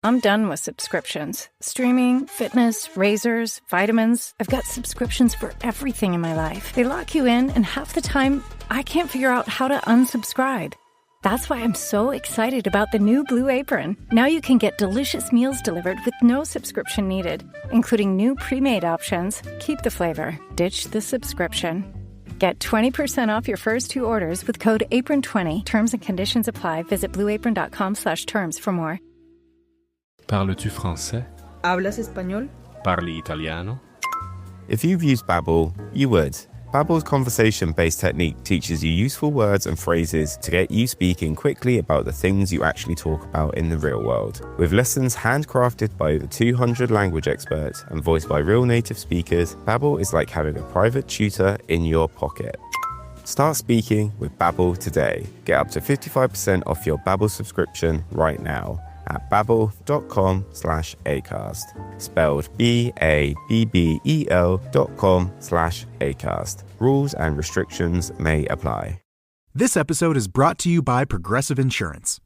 I'm done with subscriptions. Streaming, fitness, razors, vitamins. I've got subscriptions for everything in my life. They lock you in, and half the time, I can't figure out how to unsubscribe. That's why I'm so excited about the new Blue Apron. Now you can get delicious meals delivered with no subscription needed, including new pre-made options. Keep the flavor, ditch the subscription. Get 20% off your first 2 orders with code APRON20. Terms and conditions apply. Visit blueapron.com/terms for more. Parles-tu français? ¿Hablas español? Parli italiano? If you've used Babbel, you would. Babbel's conversation-based technique teaches you useful words and phrases to get you speaking quickly about the things you actually talk about in the real world. With lessons handcrafted by over 200 language experts and voiced by real native speakers, Babbel is like having a private tutor in your pocket. Start speaking with Babbel today. Get up to 55% off your Babbel subscription right now at babbel.com/acast. Spelled BABBEL.com/acast. Rules and restrictions may apply. This episode is brought to you by Progressive Insurance.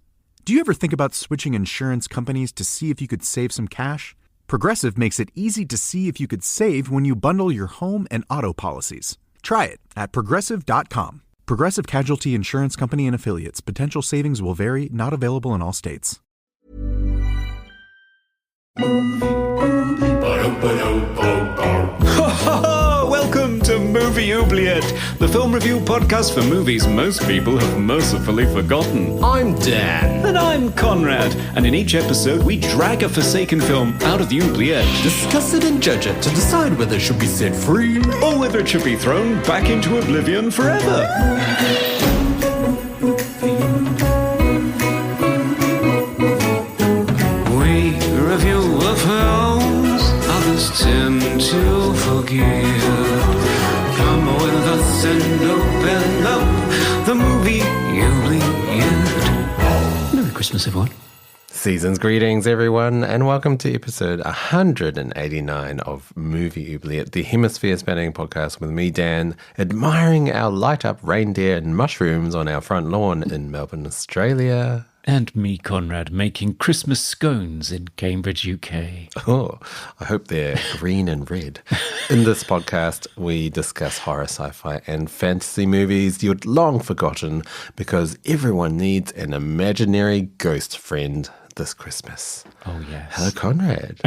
Do you ever think about switching insurance companies to see if you could save some cash? Progressive makes it easy to see if you could save when you bundle your home and auto policies. Try it at progressive.com. Progressive Casualty Insurance Company and Affiliates. Potential savings will vary, not available in all states. Welcome to Movie Oubliette, the film review podcast for movies most people have mercifully forgotten. I'm Dan. And I'm Conrad. And in each episode, we drag a forsaken film out of the oubliette, discuss it and judge it to decide whether it should be set free or whether it should be thrown back into oblivion forever. Tend to forgive. Come with us and open up the movie Oubliette. Merry Christmas, everyone. Season's greetings, everyone, and welcome to episode 189 of Movie Oubliette, the hemisphere-spanning podcast with me, Dan, admiring our light-up reindeer and mushrooms on our front lawn in Melbourne, Australia. And me, Conrad, making Christmas scones in Cambridge, UK. Oh, I hope they're green and red. In this podcast, we discuss horror, sci-fi, and fantasy movies you'd long forgotten because everyone needs an imaginary ghost friend this Christmas. Oh, yes. Hello, Conrad.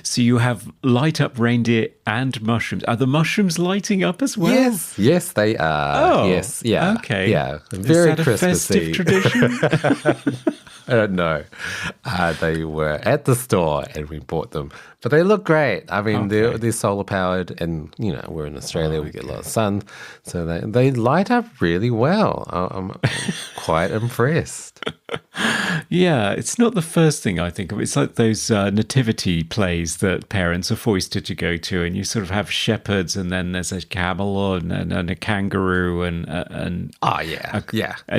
So you have light up reindeer and mushrooms. Are the mushrooms lighting up as well? Yes, they are. Oh, yes, yeah. Okay. Yeah, very Is that Christmassy. A festive tradition? I don't know. They were at the store and we bought them. But they look great. I mean, they're solar powered and, you know, we're in Australia, we get a lot of sun. So they light up really well. I'm quite impressed. Yeah, it's not the first thing I think of. It's like those nativity plays that parents are foisted to go to, and you sort of have shepherds, and then there's a camel and a kangaroo, and and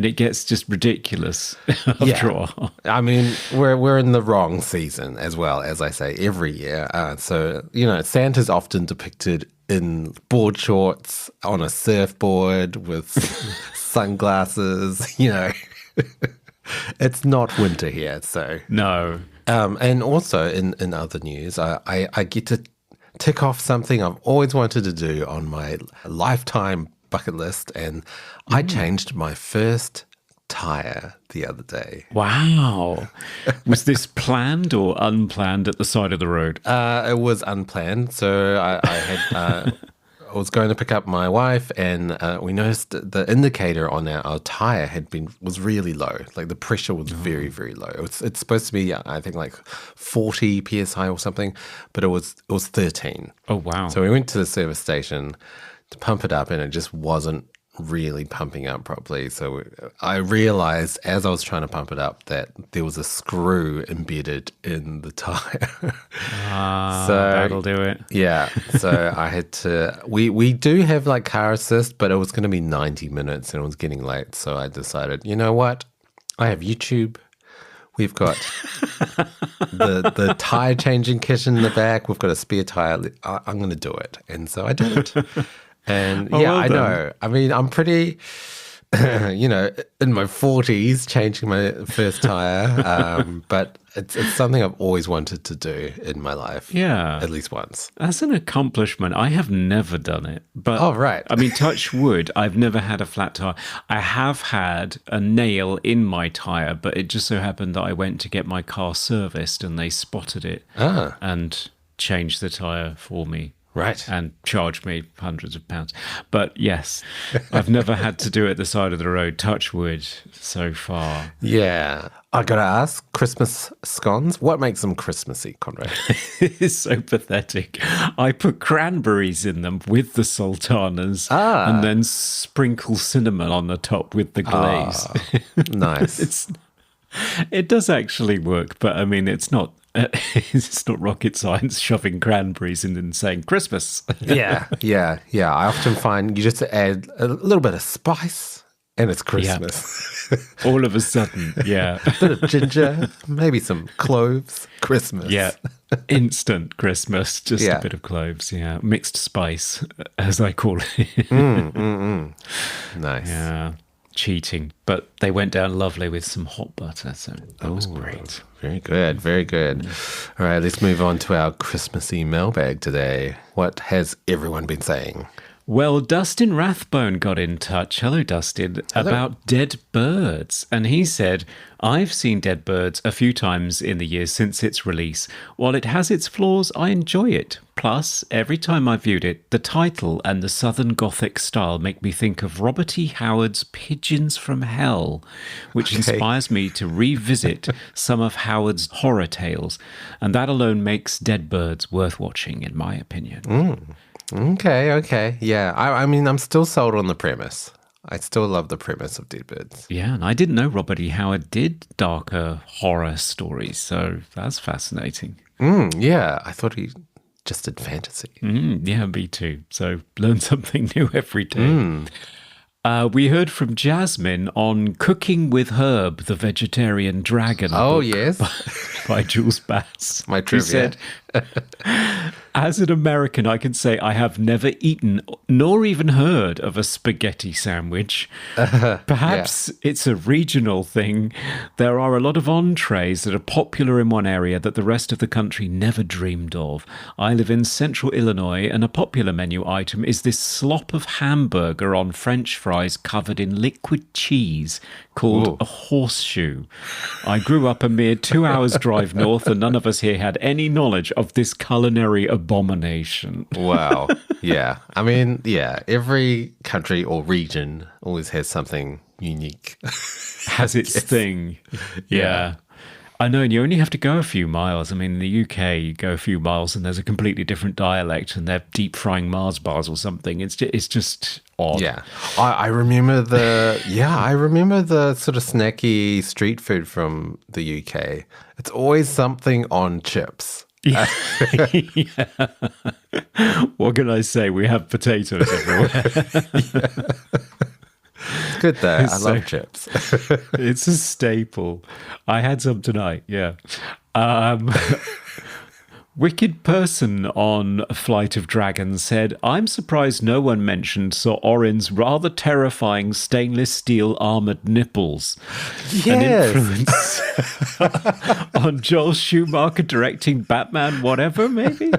it gets just ridiculous after all. I mean, we're in the wrong season as well, as I say every year. So you know, Santa's often depicted in board shorts on a surfboard with sunglasses. You know. It's not winter here, so no. And also in other news, I get to tick off something I've always wanted to do on my lifetime bucket list, and I changed my first tire the other day. Wow. Was this planned or unplanned at the side of the road? It was unplanned. So I had I was going to pick up my wife, and we noticed the indicator on our tire was really low. Like the pressure was very, very low. It's supposed to be, I think, like 40 psi or something, but it was 13. Oh wow! So we went to the service station to pump it up, and it just wasn't really pumping up properly. So I realized as I was trying to pump it up that there was a screw embedded in the tire. So that'll do it. Yeah. So I had to, we do have like car assist, but it was going to be 90 minutes and it was getting late. So I decided, you know what? I have YouTube. We've got the tire changing kit in the back. We've got a spare tire. I'm going to do it. And so I did it. And yeah, I know. I mean, I'm pretty you know, in my 40s, changing my first tire. But it's something I've always wanted to do in my life. Yeah. At least once. As an accomplishment, I have never done it. But Oh, right. I mean, touch wood, I've never had a flat tire. I have had a nail in my tire, but it just so happened that I went to get my car serviced and they spotted it and changed the tire for me. Right. And charged me hundreds of pounds. But yes, I've never had to do it at the side of the road, touch wood, so far. Yeah. I got to ask, Christmas scones, what makes them Christmassy, Conrad? It's so pathetic. I put cranberries in them with the sultanas and then sprinkle cinnamon on the top with the glaze. Nice. It does actually work, but I mean, it's not rocket science shoving cranberries in and saying Christmas. Yeah. I often find you just add a little bit of spice and it's Christmas. All of a sudden, yeah. A bit of ginger, maybe some cloves, Christmas. Yeah. Instant Christmas, just a bit of cloves, yeah. Mixed spice, as I call it. Nice. Yeah. Cheating, but they went down lovely with some hot butter, so that was great. Very good, very good. All right, let's move on to our Christmassy mailbag today. What has everyone been saying? Well, Dustin Rathbone got in touch, hello Dustin, about dead birds. And he said, I've seen Dead Birds a few times in the years since its release. While it has its flaws, I enjoy it. Plus, every time I viewed it, the title and the Southern Gothic style make me think of Robert E. Howard's Pigeons from Hell, which inspires me to revisit some of Howard's horror tales. And that alone makes Dead Birds worth watching, in my opinion. Okay. Yeah, I mean, I'm still sold on the premise. I still love the premise of Dead Birds. Yeah, and I didn't know Robert E. Howard did darker horror stories, so that's fascinating. Yeah, I thought he just did fantasy. Yeah, me too. So learn something new every day. We heard from Jasmine on Cooking with Herb, the Vegetarian Dragon. Oh, book yes. by Jules Bass. My trivia. Who said, as an American, I can say I have never eaten nor even heard of a spaghetti sandwich. Perhaps it's a regional thing. There are a lot of entrees that are popular in one area that the rest of the country never dreamed of. I live in central Illinois, and a popular menu item is this slop of hamburger on French fries covered in liquid cheese called a horseshoe. I grew up a mere 2 hours drive north, and none of us here had any knowledge of this culinary abomination. Wow. Yeah. I mean, yeah, every country or region always has something unique. Has its thing. Yeah. I know, and you only have to go a few miles. I mean, in the UK, you go a few miles and there's a completely different dialect and they're deep frying Mars bars or something. It's just odd. Yeah. I remember the sort of snacky street food from the UK. It's always something on chips. Yeah. What can I say? We have potatoes everywhere. It's good though. I love chips. It's a staple. I had some tonight, yeah. Wicked Person on Flight of Dragons said, I'm surprised no one mentioned Sir Orin's rather terrifying stainless steel armoured nipples. Yes. An influence on Joel Schumacher directing Batman whatever, maybe?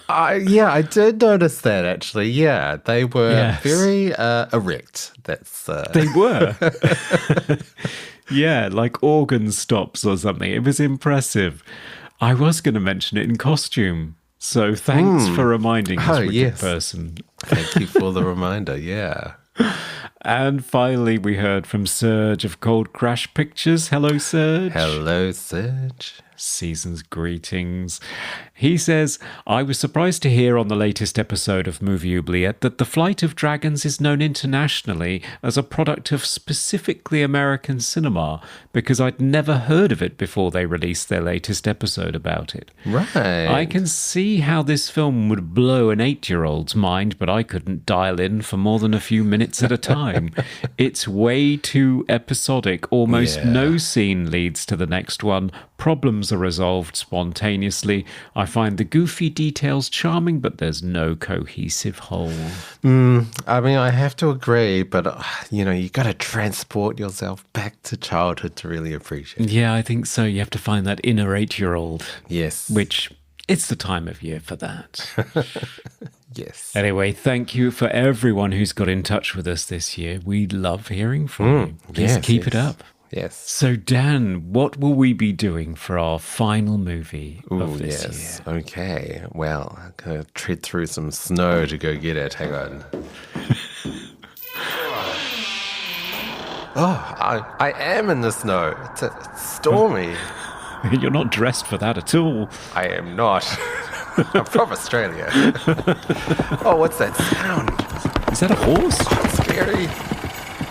I did notice that actually. Yeah, they were very erect. They were. Yeah, like organ stops or something. It was impressive. I was going to mention it in costume. So thanks for reminding us, Wicked Person. Thank you for the reminder, yeah. And finally, we heard from Serge of Cold Crash Pictures. Hello, Serge. Hello, Serge. Season's greetings. He says, I was surprised to hear on the latest episode of Movie Oubliette that The Flight of Dragons is known internationally as a product of specifically American cinema, because I'd never heard of it before they released their latest episode about it. Right. I can see how this film would blow an 8-year-old's mind, but I couldn't dial in for more than a few minutes at a time. It's way too episodic. Almost no scene leads to the next one. Problems are resolved spontaneously. I find the goofy details charming, but there's no cohesive whole. I mean, I have to agree, but, you got to transport yourself back to childhood to really appreciate it. Yeah, I think so. You have to find that inner 8-year-old. Yes. Which, it's the time of year for that. Yes. Anyway, thank you for everyone who's got in touch with us this year. We love hearing from you. Please keep it up. Yes. So, Dan, what will we be doing for our final movie of this year? Okay. Well, I'm going to tread through some snow to go get it. Hang on. I am in the snow. It's stormy. You're not dressed for that at all. I am not. I'm from Australia. Oh, what's that sound? Is that a horse? Oh, it's scary.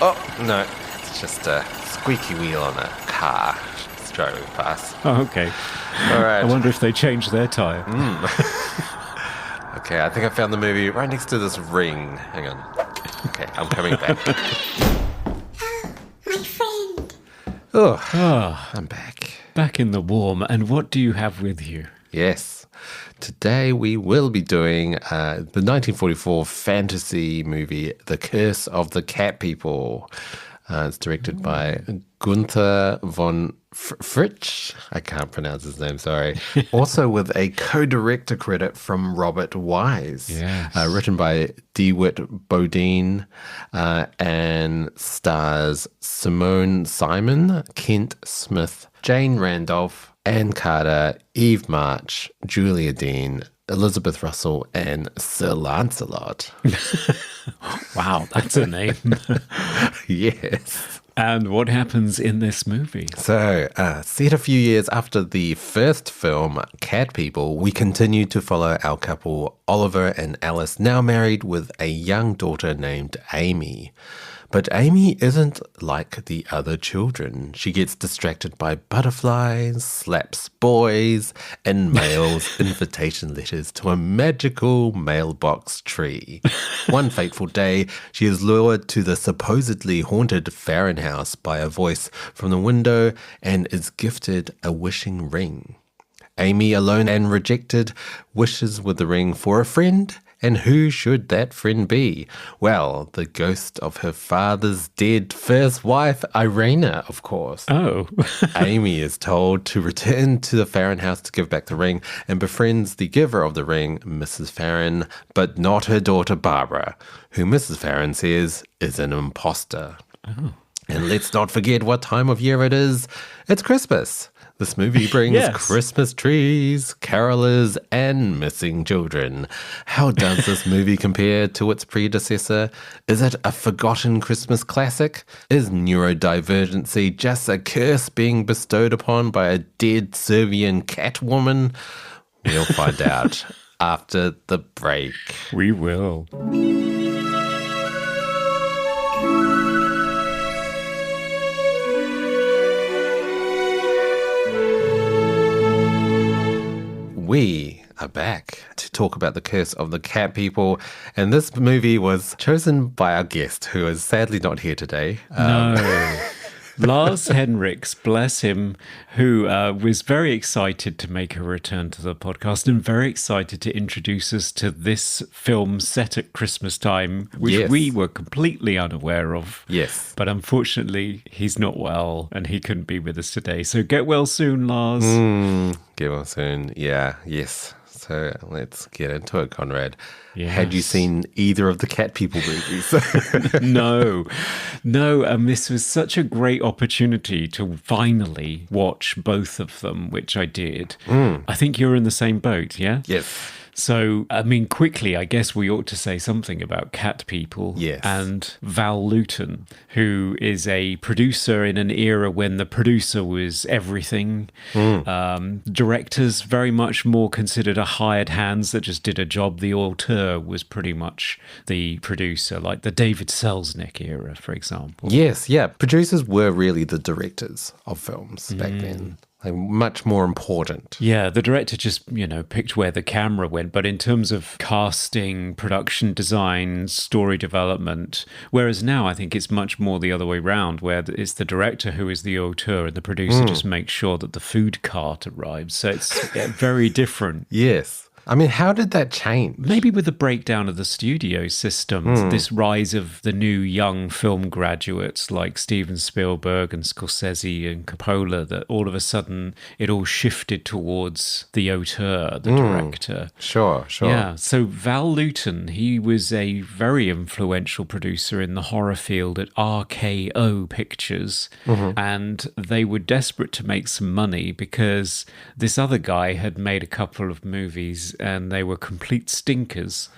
Oh, no. It's just a squeaky wheel on a car. It's driving past. Oh, okay. All right. I wonder if they changed their tyre. Okay, I think I found the movie right next to this ring. Hang on. Okay, I'm coming back. My friend. I'm back. Back in the warm. And what do you have with you? Yes. Today we will be doing the 1944 fantasy movie, The Curse of the Cat People. It's directed by Gunther von Fritsch. I can't pronounce his name, sorry. Also with a co-director credit from Robert Wise. Yes. Written by DeWitt Bodine and stars Simone Simon, Kent Smith, Jane Randolph, Anne Carter, Eve March, Julia Dean, Elizabeth Russell, and Sir Lancelot. Wow, that's a name. Yes. And what happens in this movie? So, set a few years after the first film, Cat People, we continue to follow our couple, Oliver and Alice, now married with a young daughter named Amy. But Amy isn't like the other children. She gets distracted by butterflies, slaps boys, and mails invitation letters to a magical mailbox tree. One fateful day, she is lured to the supposedly haunted Farron house by a voice from the window and is gifted a wishing ring. Amy, alone and rejected, wishes with the ring for a friend. And who should that friend be? Well, the ghost of her father's dead first wife, Irena, of course. Oh. Amy is told to return to the Farron house to give back the ring and befriends the giver of the ring, Mrs. Farron, but not her daughter, Barbara, who Mrs. Farron says is an imposter. Oh. And let's not forget what time of year it is. It's Christmas. This movie brings Christmas trees, carolers, and missing children. How does this movie compare to its predecessor? Is it a forgotten Christmas classic? Is neurodivergency just a curse being bestowed upon by a dead Serbian cat woman? We'll find out after the break. We will. We are back to talk about The Curse of the Cat People, and this movie was chosen by our guest, who is sadly not here today. No. Lars Henriks, bless him, who was very excited to make a return to the podcast and very excited to introduce us to this film set at Christmas time, which we were completely unaware of. Yes. But unfortunately, he's not well and he couldn't be with us today. So get well soon, Lars. Get well soon. Yeah, yes. So let's get into it, Conrad. Yes. Had you seen either of the Cat People movies? No. This was such a great opportunity to finally watch both of them, which I did. I think you're in the same boat, yeah? Yes. So, I mean, quickly, I guess we ought to say something about Cat People and Val Lewton, who is a producer in an era when the producer was everything. Directors very much more considered a hired hands that just did a job. The auteur was pretty much the producer, like the David Selznick era, for example. Yes, yeah. Producers were really the directors of films back then. like much more important. Yeah, the director just, picked where the camera went. But in terms of casting, production design, story development, whereas now I think it's much more the other way around, where it's the director who is the auteur and the producer just makes sure that the food cart arrives. So it's very different. Yes. I mean, how did that change? Maybe with the breakdown of the studio systems, this rise of the new young film graduates like Steven Spielberg and Scorsese and Coppola, that all of a sudden it all shifted towards the auteur, the director. Sure. Yeah, so Val Lewton, he was a very influential producer in the horror field at RKO Pictures, and they were desperate to make some money because this other guy had made a couple of movies and they were complete stinkers.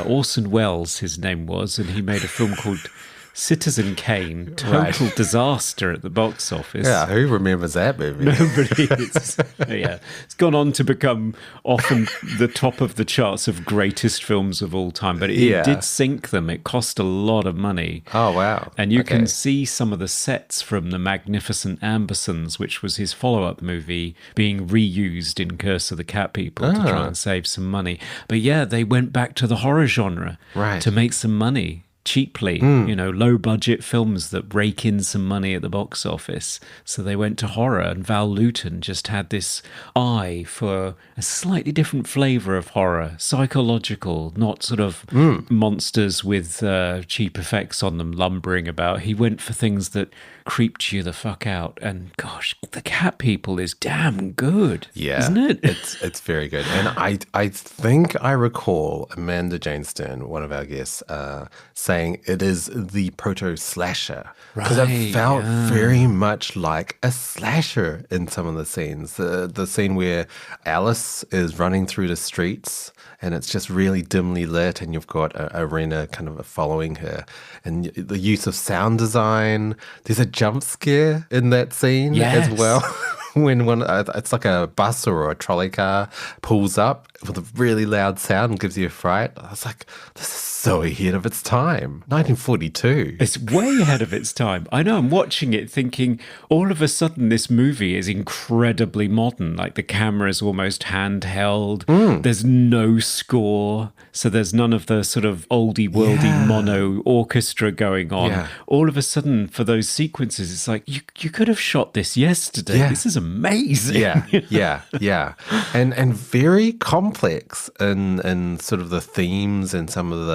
Orson Welles, his name was, and he made a film called Citizen Kane, total disaster at the box office. Yeah, who remembers that movie? Nobody. It's gone on to become often the top of the charts of greatest films of all time, but it did sink them. It cost a lot of money. Oh, wow. And you can see some of the sets from The Magnificent Ambersons, which was his follow-up movie, being reused in Curse of the Cat People to try and save some money. But yeah, they went back to the horror genre to make some money. Cheaply, low budget films that rake in some money at the box office. So they went to horror, and Val Lewton just had this eye for a slightly different flavour of horror, psychological, not sort of monsters with cheap effects on them lumbering about. He went for things that creeped you the fuck out. And gosh, The Cat People is damn good, isn't it? It's very good. And I think I recall Amanda Jane Stern, one of our guests, saying it is the proto-slasher. Because it felt very much like a slasher in some of the scenes. The scene where Alice is running through the streets and it's just really dimly lit and you've got Irena kind of following her. And the use of sound design. There's a jump scare in that scene as well. When it's like a bus or a trolley car pulls up with a really loud sound and gives you a fright. I was like, this is so ahead of its time. 1942. It's way ahead of its time. I know, I'm watching it thinking, all of a sudden this movie is incredibly modern. Like the camera's almost handheld. There's no score. So there's none of the sort of oldie-worldy mono orchestra going on. Yeah. All of a sudden, for those sequences, it's like, you could have shot this yesterday. Yeah. This is amazing. Yeah. And very complex in sort of the themes and some of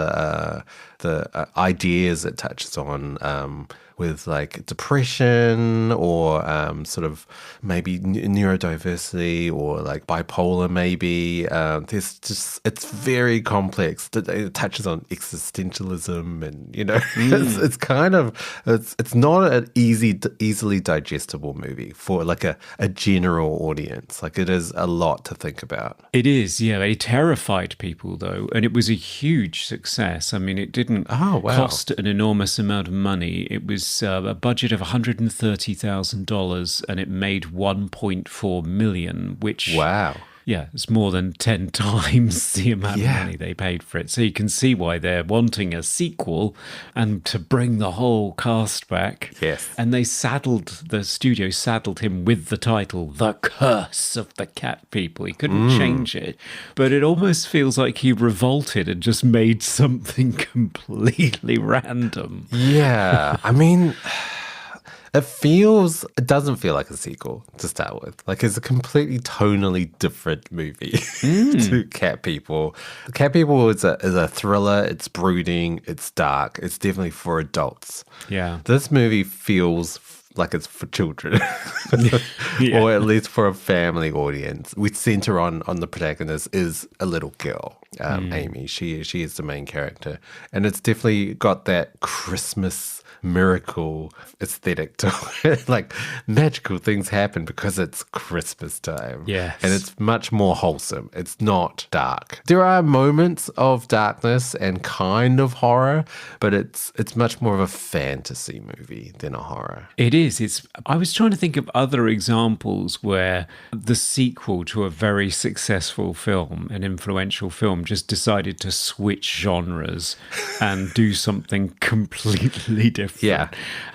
the ideas it touches on, with like depression or sort of maybe neurodiversity or like bipolar maybe. There's just, it's very complex. It touches on existentialism and, it's kind of, it's not an easily digestible movie for like a general audience. Like it is a lot to think about. It is, yeah. It terrified people though, and it was a huge success. I mean, it didn't cost an enormous amount of money. It was a budget of $130,000 and it made $1.4 million, which it's more than 10 times the amount of money they paid for it. So you can see why they're wanting a sequel and to bring the whole cast back. Yes. And the studio saddled him with the title, The Curse of the Cat People. He couldn't change it. But it almost feels like he revolted and just made something completely random. Yeah. I mean, it doesn't feel like a sequel to start with. Like it's a completely tonally different movie to Cat People. Cat People is a thriller. It's brooding. It's dark. It's definitely for adults. Yeah. This movie feels like it's for children, or at least for a family audience. We center on the protagonist is a little girl, Amy. She is the main character, and it's definitely got that Christmas miracle aesthetic to it. Like magical things happen because it's Christmas time. Yes. And it's much more wholesome. It's not dark. There are moments of darkness and kind of horror, but it's much more of a fantasy movie than a horror. It is. I was trying to think of other examples where the sequel to a very successful film, an influential film, just decided to switch genres and do something completely different. Yeah.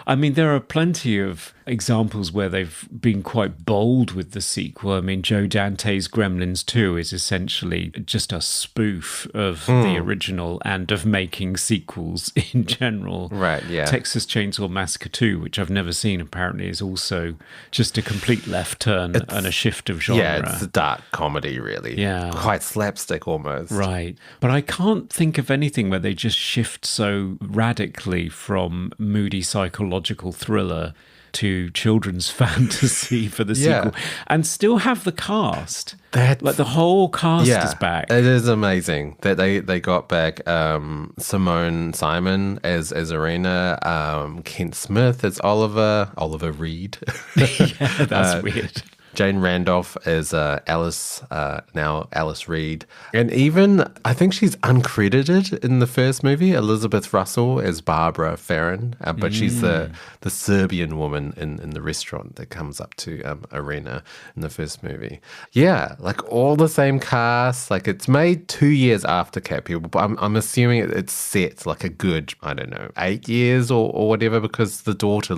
I mean, there are plenty of examples where they've been quite bold with the sequel. I mean, Joe Dante's Gremlins 2 is essentially just a spoof of the original and of making sequels in general. Right, yeah. Texas Chainsaw Massacre 2, which I've never seen apparently, is also just a complete left turn and a shift of genre. Yeah, it's a dark comedy, really. Yeah. Quite slapstick almost. Right. But I can't think of anything where they just shift so radically from moody psychological thriller to children's fantasy for the sequel and still have the cast. Like the whole cast is back. It is amazing that they got back Simone Simon as Irena, Kent Smith as Oliver Reed. Yeah, that's weird. Jane Randolph as Alice, now Alice Reed. And even, I think she's uncredited in the first movie, Elizabeth Russell as Barbara Farron, but she's the Serbian woman in the restaurant that comes up to Irena in the first movie. Yeah, like all the same cast. Like it's made 2 years after Cat People, but I'm assuming it's set like a good, I don't know, 8 years or whatever, because the daughter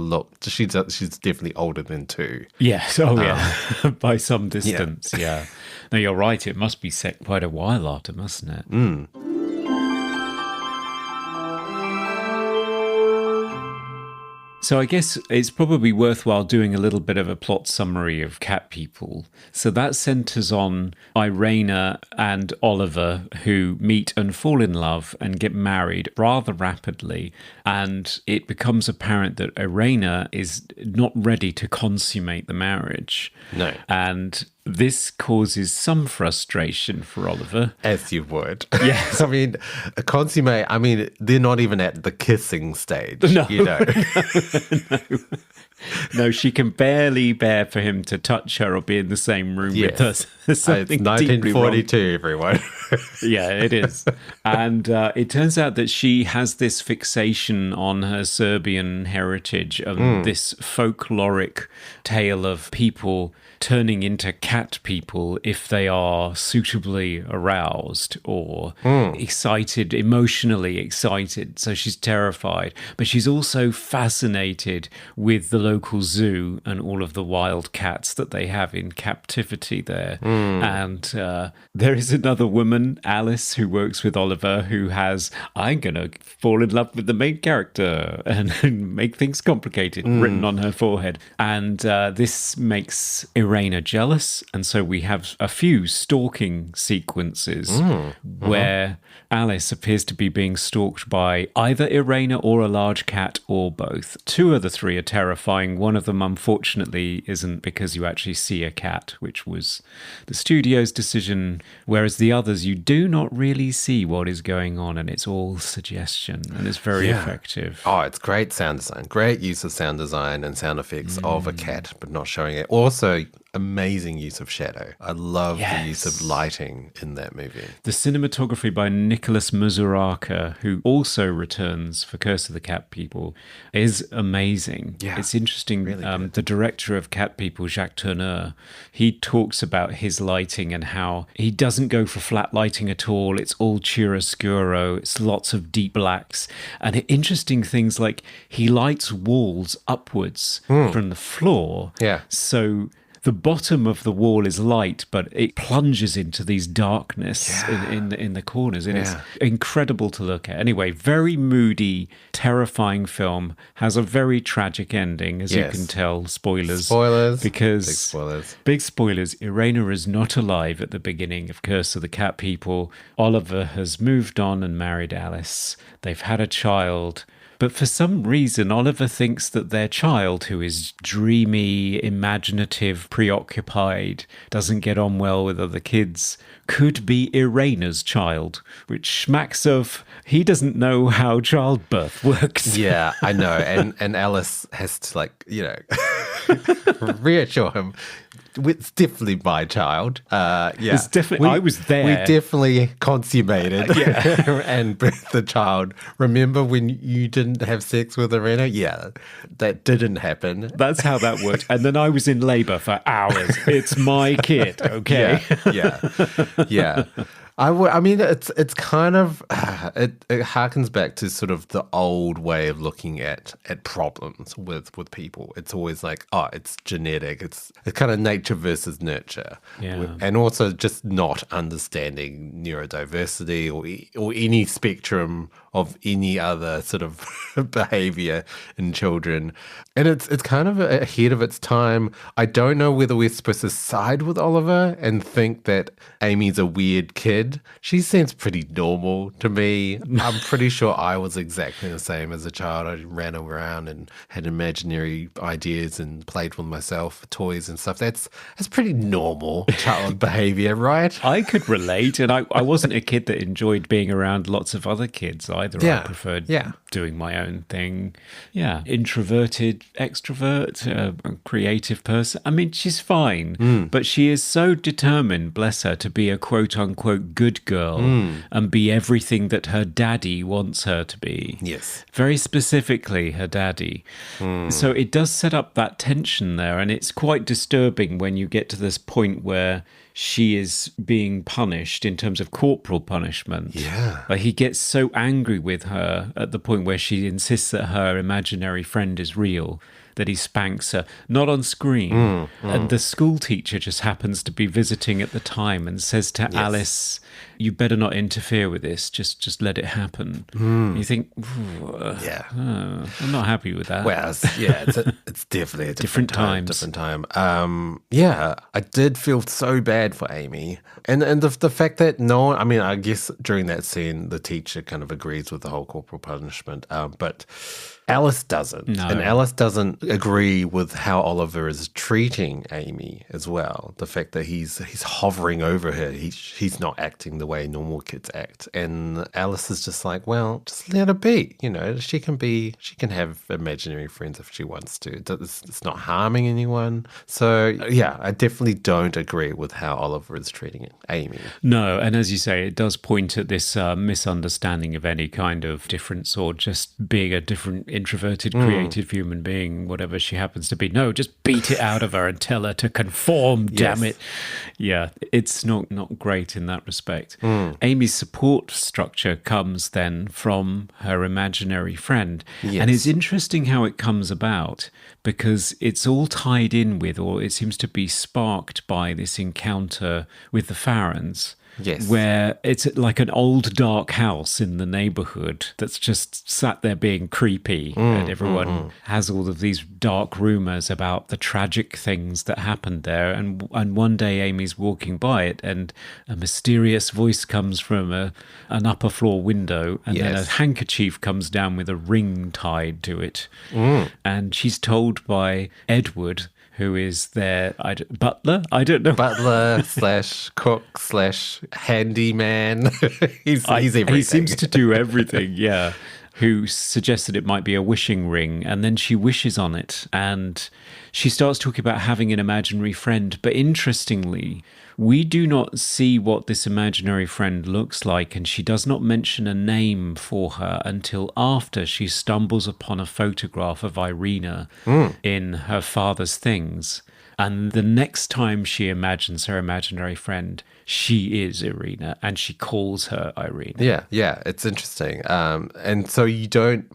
she's definitely older than 2. Yes, yeah. By some distance, yeah. No, you're right. It must be set quite a while after, mustn't it? Mm. So I guess it's probably worthwhile doing a little bit of a plot summary of Cat People. So that centres on Irena and Oliver, who meet and fall in love and get married rather rapidly. And it becomes apparent that Irena is not ready to consummate the marriage. No. And this causes some frustration for Oliver. As you would. Yes. I mean, a consummate, they're not even at the kissing stage, you know. No, she can barely bear for him to touch her or be in the same room with us. There's something it's 1942, everyone. Yeah, it is. And it turns out that she has this fixation on her Serbian heritage of this folkloric tale of people turning into cat people if they are suitably aroused or excited, emotionally excited. So she's terrified. But she's also fascinated with the local zoo and all of the wild cats that they have in captivity there. And there is another woman, Alice, who works with Oliver, who has, I'm going to fall in love with the main character and make things complicated, written on her forehead. And this makes Irena jealous, and so we have a few stalking sequences where Alice appears to be being stalked by either Irena or a large cat or both. 2 of the 3 are terrifying. One of them, unfortunately, isn't, because you actually see a cat, which was the studio's decision, whereas the others, you do not really see what is going on, and it's all suggestion, and it's very effective. Oh, it's great sound design. Great use of sound design and sound effects of a cat, but not showing it. Also, amazing use of shadow. I love the use of lighting in that movie. The cinematography by Nicholas Muzuraka, who also returns for Curse of the Cat People, is amazing. Yeah, it's interesting. Really the director of Cat People, Jacques Tourneur, he talks about his lighting and how he doesn't go for flat lighting at all. It's all chiaroscuro. It's lots of deep blacks. And interesting things like he lights walls upwards from the floor. Yeah. So the bottom of the wall is light, but it plunges into these darkness in the corners. And it's incredible to look at. Anyway, very moody, terrifying film. Has a very tragic ending, as you can tell. Spoilers. Because big spoilers. Big spoilers. Irena is not alive at the beginning of Curse of the Cat People. Oliver has moved on and married Alice. They've had a child. But for some reason, Oliver thinks that their child, who is dreamy, imaginative, preoccupied, doesn't get on well with other kids, could be Irena's child, which smacks of he doesn't know how childbirth works. Yeah, I know. And Alice has to, reassure him. It's definitely my child. It's definitely. I was there. We definitely consummated and birthed the child. Remember when you didn't have sex with Irena? Yeah, that didn't happen. That's how that worked. And then I was in labour for hours. It's my kid, okay? Yeah. I mean, it's kind of it harkens back to sort of the old way of looking at problems with people. It's always like, oh, it's genetic. It's kind of nature versus nurture, and also just not understanding neurodiversity or any spectrum of any other sort of behavior in children. And it's kind of ahead of its time. I don't know whether we're supposed to side with Oliver and think that Amy's a weird kid. She seems pretty normal to me. I'm pretty sure I was exactly the same as a child. I ran around and had imaginary ideas and played with myself, toys and stuff. That's pretty normal child behavior, right? I could relate, and I wasn't a kid that enjoyed being around lots of other kids either. Yeah. I preferred doing my own thing. Yeah. Introverted, extrovert, a creative person. I mean, she's fine, but she is so determined, bless her, to be a quote-unquote good girl and be everything that her daddy wants her to be. Yes. Very specifically, her daddy. So it does set up that tension there, and it's quite disturbing when you get to this point where she is being punished in terms of corporal punishment. Yeah. Like he gets so angry with her at the point where she insists that her imaginary friend is real, that he spanks her, not on screen. And the school teacher just happens to be visiting at the time and says to Alice, you better not interfere with this, just let it happen. You think, I'm not happy with that. Well, it's definitely a different times. Different time. I did feel so bad for Amy. And the fact that I guess during that scene, the teacher kind of agrees with the whole corporal punishment, but Alice doesn't. No. And Alice doesn't agree with how Oliver is treating Amy as well. The fact that he's hovering over her. He's not acting the way normal kids act. And Alice is just like, well, just let her be. She can have imaginary friends if she wants to. It's not harming anyone. So, yeah, I definitely don't agree with how Oliver is treating Amy. No, and as you say, it does point at this misunderstanding of any kind of difference or just being a different introverted, creative human being, whatever she happens to be. No, just beat it out of her and tell her to conform, damn it. Yeah, it's not great in that respect. Amy's support structure comes then from her imaginary friend. Yes. And it's interesting how it comes about because it's all tied in with, or it seems to be sparked by this encounter with the Farrens. Yes. Where it's like an old dark house in the neighborhood that's just sat there being creepy and everyone has all of these dark rumors about the tragic things that happened there. And one day Amy's walking by it and a mysterious voice comes from an upper floor window and then a handkerchief comes down with a ring tied to it. And she's told by Edward, who is their butler? I don't know. Butler / cook / handyman. He's everything. He seems to do everything, yeah. Who suggested it might be a wishing ring, and then she wishes on it, and she starts talking about having an imaginary friend. But interestingly, we do not see what this imaginary friend looks like, and she does not mention a name for her until after she stumbles upon a photograph of Irena in her father's things. And the next time she imagines her imaginary friend, she is Irena, and she calls her Irena. Yeah, it's interesting. And so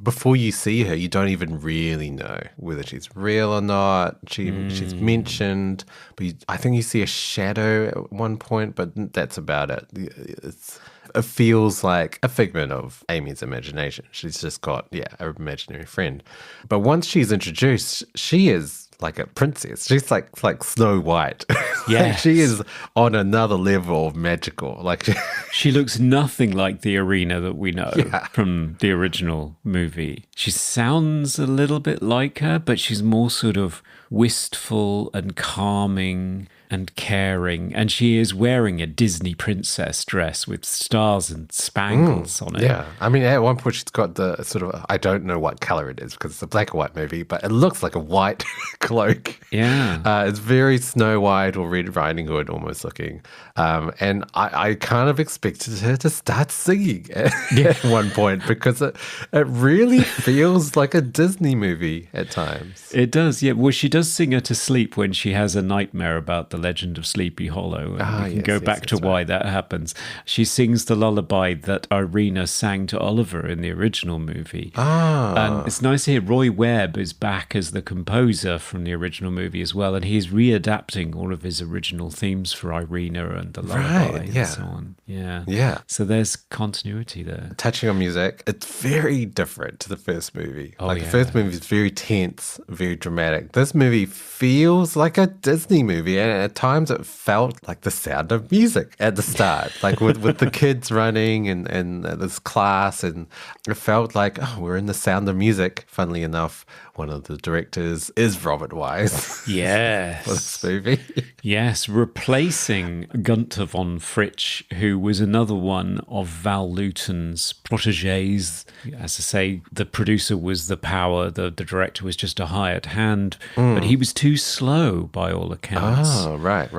before you see her, you don't even really know whether she's real or not. She's mentioned, but I think you see a shadow at one point, but that's about it. It feels like a figment of Amy's imagination. She's just got, her imaginary friend. But once she's introduced, she is like a princess. She's like Snow White. Yeah, she is on another level of magical. Like she looks nothing like the Irena that we know from the original movie. She sounds a little bit like her, but she's more sort of wistful and calming and caring, and she is wearing a Disney princess dress with stars and spangles on it. Yeah, I mean, at one point she's got the sort of, I don't know what color it is because it's a black and white movie, but it looks like a white cloak. Yeah. It's very Snow White or Red Riding Hood almost looking. And I kind of expected her to start singing at one point because it really feels like a Disney movie at times. It does, yeah. Well, she does sing her to sleep when she has a nightmare about the Legend of Sleepy Hollow. And we can yes, go yes, back to that's why right. that happens. She sings the lullaby that Irena sang to Oliver in the original movie. And it's nice to hear Roy Webb is back as the composer from the original movie as well, and he's readapting all of his original themes for Irena and the lullaby and so on. Yeah. So there's continuity there. Touching on music, it's very different to the first movie. The first movie is very tense, very dramatic. This movie feels like a Disney movie, and at times it felt like The Sound of Music at the start, like with the kids running and this class, and it felt like, oh, we're in The Sound of Music. Funnily enough, one of the directors is Robert Wise. Yes. For this movie. Yes, replacing Gunther von Fritsch, who was another one of Val Lewton's protégés. As I say, the producer was the power, the director was just a hired hand, but he was too slow by all accounts. Oh, right.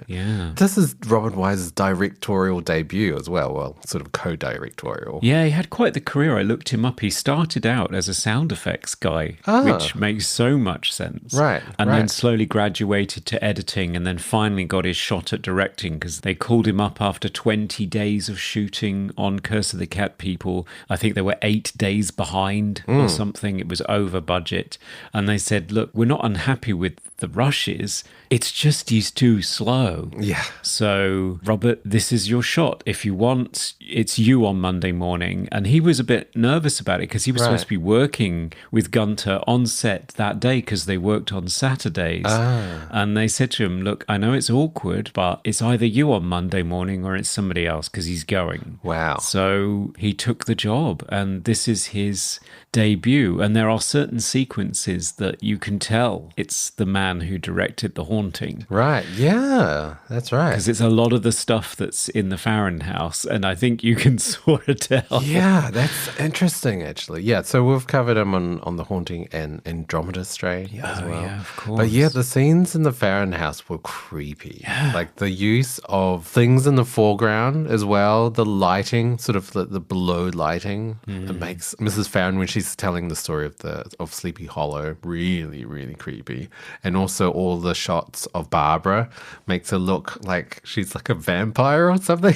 Yeah. This is Robert Wise's directorial debut as well, sort of co-directorial. Yeah, he had quite the career. I looked him up. He started out as a sound effects guy, which makes so much sense. Right. And then slowly graduated to editing and then finally got his shot at directing because they called him up after 20 days of shooting on Curse of the Cat People. I think they were 8 days behind or something. It was over budget. And they said, look, we're not unhappy with the rushes. It's just he's too slow. Yeah. So, Robert, this is your shot. If you want, it's you on Monday morning. And he was a bit nervous about it because he was supposed to be working with Gunther on set that day because they worked on Saturdays. And they said to him, look, I know it's awkward, but it's either you on Monday morning or it's somebody else because he's going. Wow. So he took the job and this is his debut. And there are certain sequences that you can tell it's the man who directed The Haunting. Right, yeah, that's right. Because it's a lot of the stuff that's in the Farron house, and I think you can sort of tell. Yeah, that's interesting, actually. Yeah, so we've covered him on The Haunting and Andromeda Strain as well. Yeah, of course. But yeah, the scenes in the Farron house were creepy. Yeah. Like the use of things in the foreground as well, the lighting, sort of the below lighting, it makes Mrs. Farron, when she's telling the story of Sleepy Hollow, really, really creepy. And also all the shots of Barbara makes her look like she's like a vampire or something.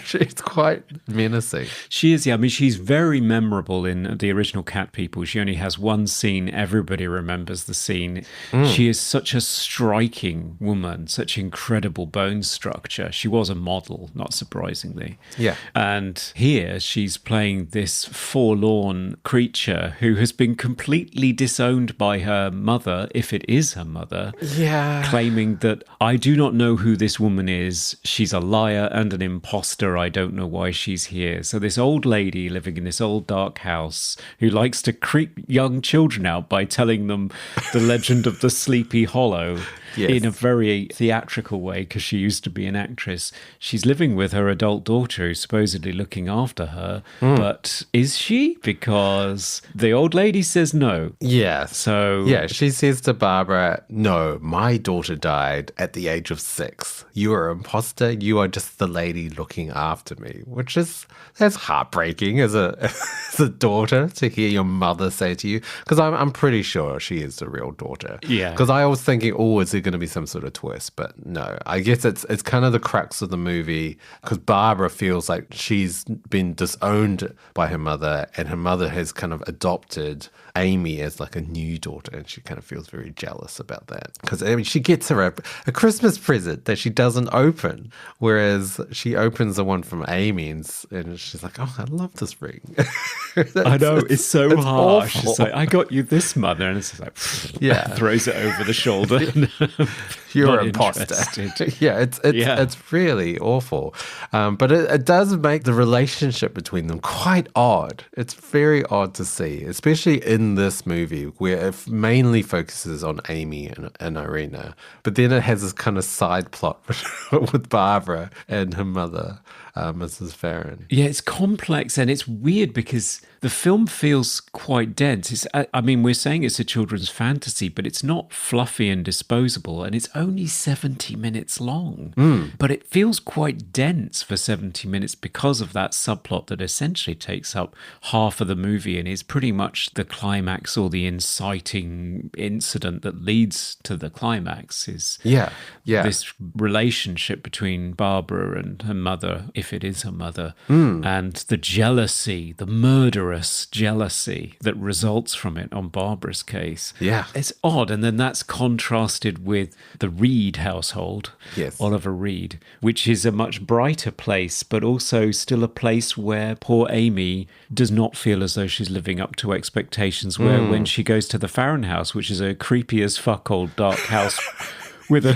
She's quite menacing. She is, yeah. I mean, she's very memorable in the original Cat People. She only has one scene. Everybody remembers the scene. She is such a striking woman, such incredible bone structure. She was a model, not surprisingly. Yeah. And here she's playing this forlorn creature who has been completely disowned by her mother, if it is her mother. Yeah. Claiming that I do not know who this woman is. She's a liar and an imposter. I don't know why she's here. So this old lady living in this old dark house who likes to creep young children out by telling them the legend of the Sleepy Hollow. Yes. In a very theatrical way, because she used to be an actress. She's living with her adult daughter who's supposedly looking after her. But is she? Because the old lady says no. Yeah. So... yeah, she says to Barbara, no, my daughter died at the age of 6. You are an imposter. You are just the lady looking after me, which is, that's heartbreaking as a daughter to hear your mother say to you. Because I'm pretty sure she is the real daughter. Yeah. Because I was thinking, oh, is there going to be some sort of twist? But no, I guess it's kind of the crux of the movie because Barbara feels like she's been disowned by her mother and her mother has kind of adopted Amy as like a new daughter and she kind of feels very jealous about that because I mean she gets her a Christmas present that she doesn't open, whereas she opens the one from Amy and she's like, oh, I love this ring. I know, it's so harsh. Awful. It's like, I got you this, mother. And it's just like, throws it over the shoulder. You're an imposter. It's really awful. But it does make the relationship between them quite odd. It's very odd to see, especially in this movie where it mainly focuses on Amy and Irena. But then it has this kind of side plot with Barbara and her mother, Mrs. Farron. Yeah, it's complex and it's weird because the film feels quite dense. I mean, we're saying it's a children's fantasy, but it's not fluffy and disposable. And it's only 70 minutes long, but it feels quite dense for 70 minutes because of that subplot that essentially takes up half of the movie and is pretty much the climax or the inciting incident that leads to the climax is this relationship between Barbara and her mother, if it is her mother, and the jealousy, the murderous jealousy that results from it on Barbara's case. Yeah. It's odd. And then that's contrasted with the Reed household, Yes. Oliver Reed, which is a much brighter place, but also still a place where poor Amy does not feel as though she's living up to expectations, where when she goes to the Farron house, which is a creepy as fuck old dark house with a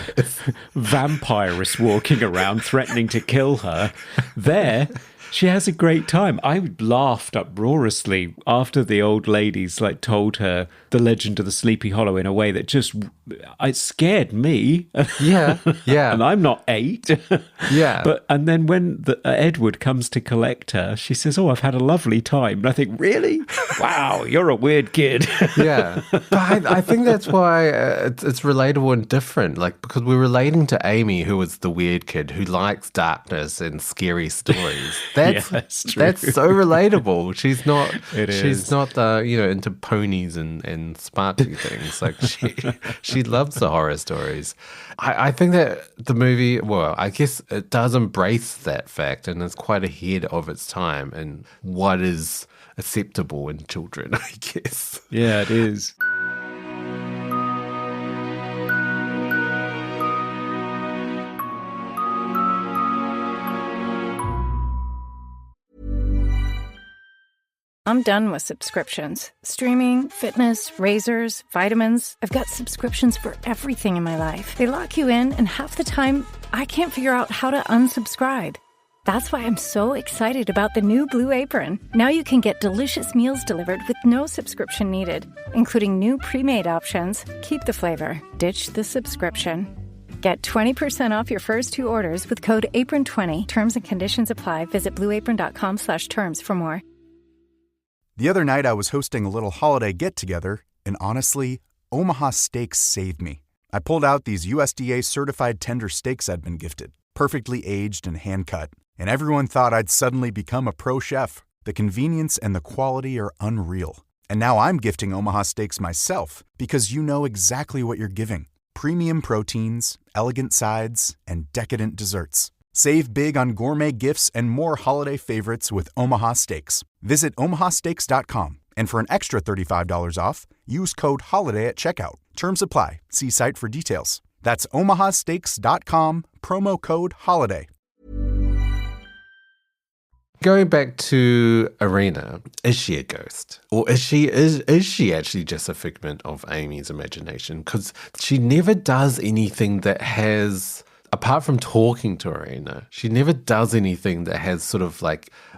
vampirist walking around threatening to kill her, there she has a great time. I laughed uproariously after the old ladies told her the legend of the Sleepy Hollow in a way that just it scared me. Yeah. And I'm not 8. Yeah. And then when Edward comes to collect her, she says, "Oh, I've had a lovely time." And I think, really? Wow, you're a weird kid. Yeah. But I think that's why it's relatable and different. Because we're relating to Amy, who is the weird kid who likes darkness and scary stories. That's true. That's so relatable. She's not. She's not into ponies and sparkly things. She loves the horror stories. I think that the movie, well, I guess it does embrace that fact and is quite ahead of its time and what is acceptable in children, I guess. Yeah, it is. I'm done with subscriptions. Streaming, fitness, razors, vitamins. I've got subscriptions for everything in my life. They lock you in, and half the time, I can't figure out how to unsubscribe. That's why I'm so excited about the new Blue Apron. Now you can get delicious meals delivered with no subscription needed, including new pre-made options. Keep the flavor, ditch the subscription. Get 20% off your first 2 orders with code APRON20. Terms and conditions apply. Visit blueapron.com/terms for more. The other night I was hosting a little holiday get-together, and honestly, Omaha Steaks saved me. I pulled out these USDA-certified tender steaks I'd been gifted, perfectly aged and hand-cut, and everyone thought I'd suddenly become a pro chef. The convenience and the quality are unreal. And now I'm gifting Omaha Steaks myself, because you know exactly what you're giving. Premium proteins, elegant sides, and decadent desserts. Save big on gourmet gifts and more holiday favorites with Omaha Steaks. Visit omahasteaks.com, and for an extra $35 off, use code HOLIDAY at checkout. Terms apply. See site for details. That's omahasteaks.com, promo code HOLIDAY. Going back to Irena, is she a ghost? Or is she actually just a figment of Amy's imagination? Because she never does anything that has, apart from talking to Irena, she never does anything that has sort of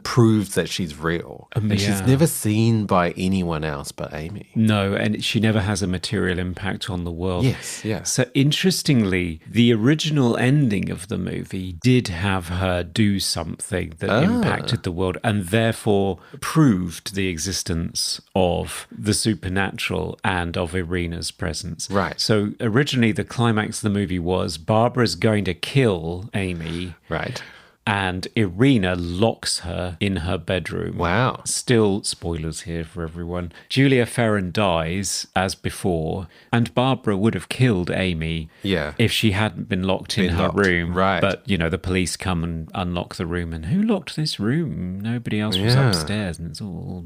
proves that she's real. And she's never seen by anyone else but Amy. No, and she never has a material impact on the world. Yes, yeah. So interestingly, the original ending of the movie did have her do something that impacted the world and therefore proved the existence of the supernatural and of Irena's presence. Right. So originally the climax of the movie was Barbara's going to kill Amy. Right. And Irena locks her in her bedroom. Wow. Still, spoilers here for everyone. Julia Ferren dies, as before, and Barbara would have killed Amy if she hadn't been locked in her room. Right. But, the police come and unlock the room. And who locked this room? Nobody else was upstairs. And it's all...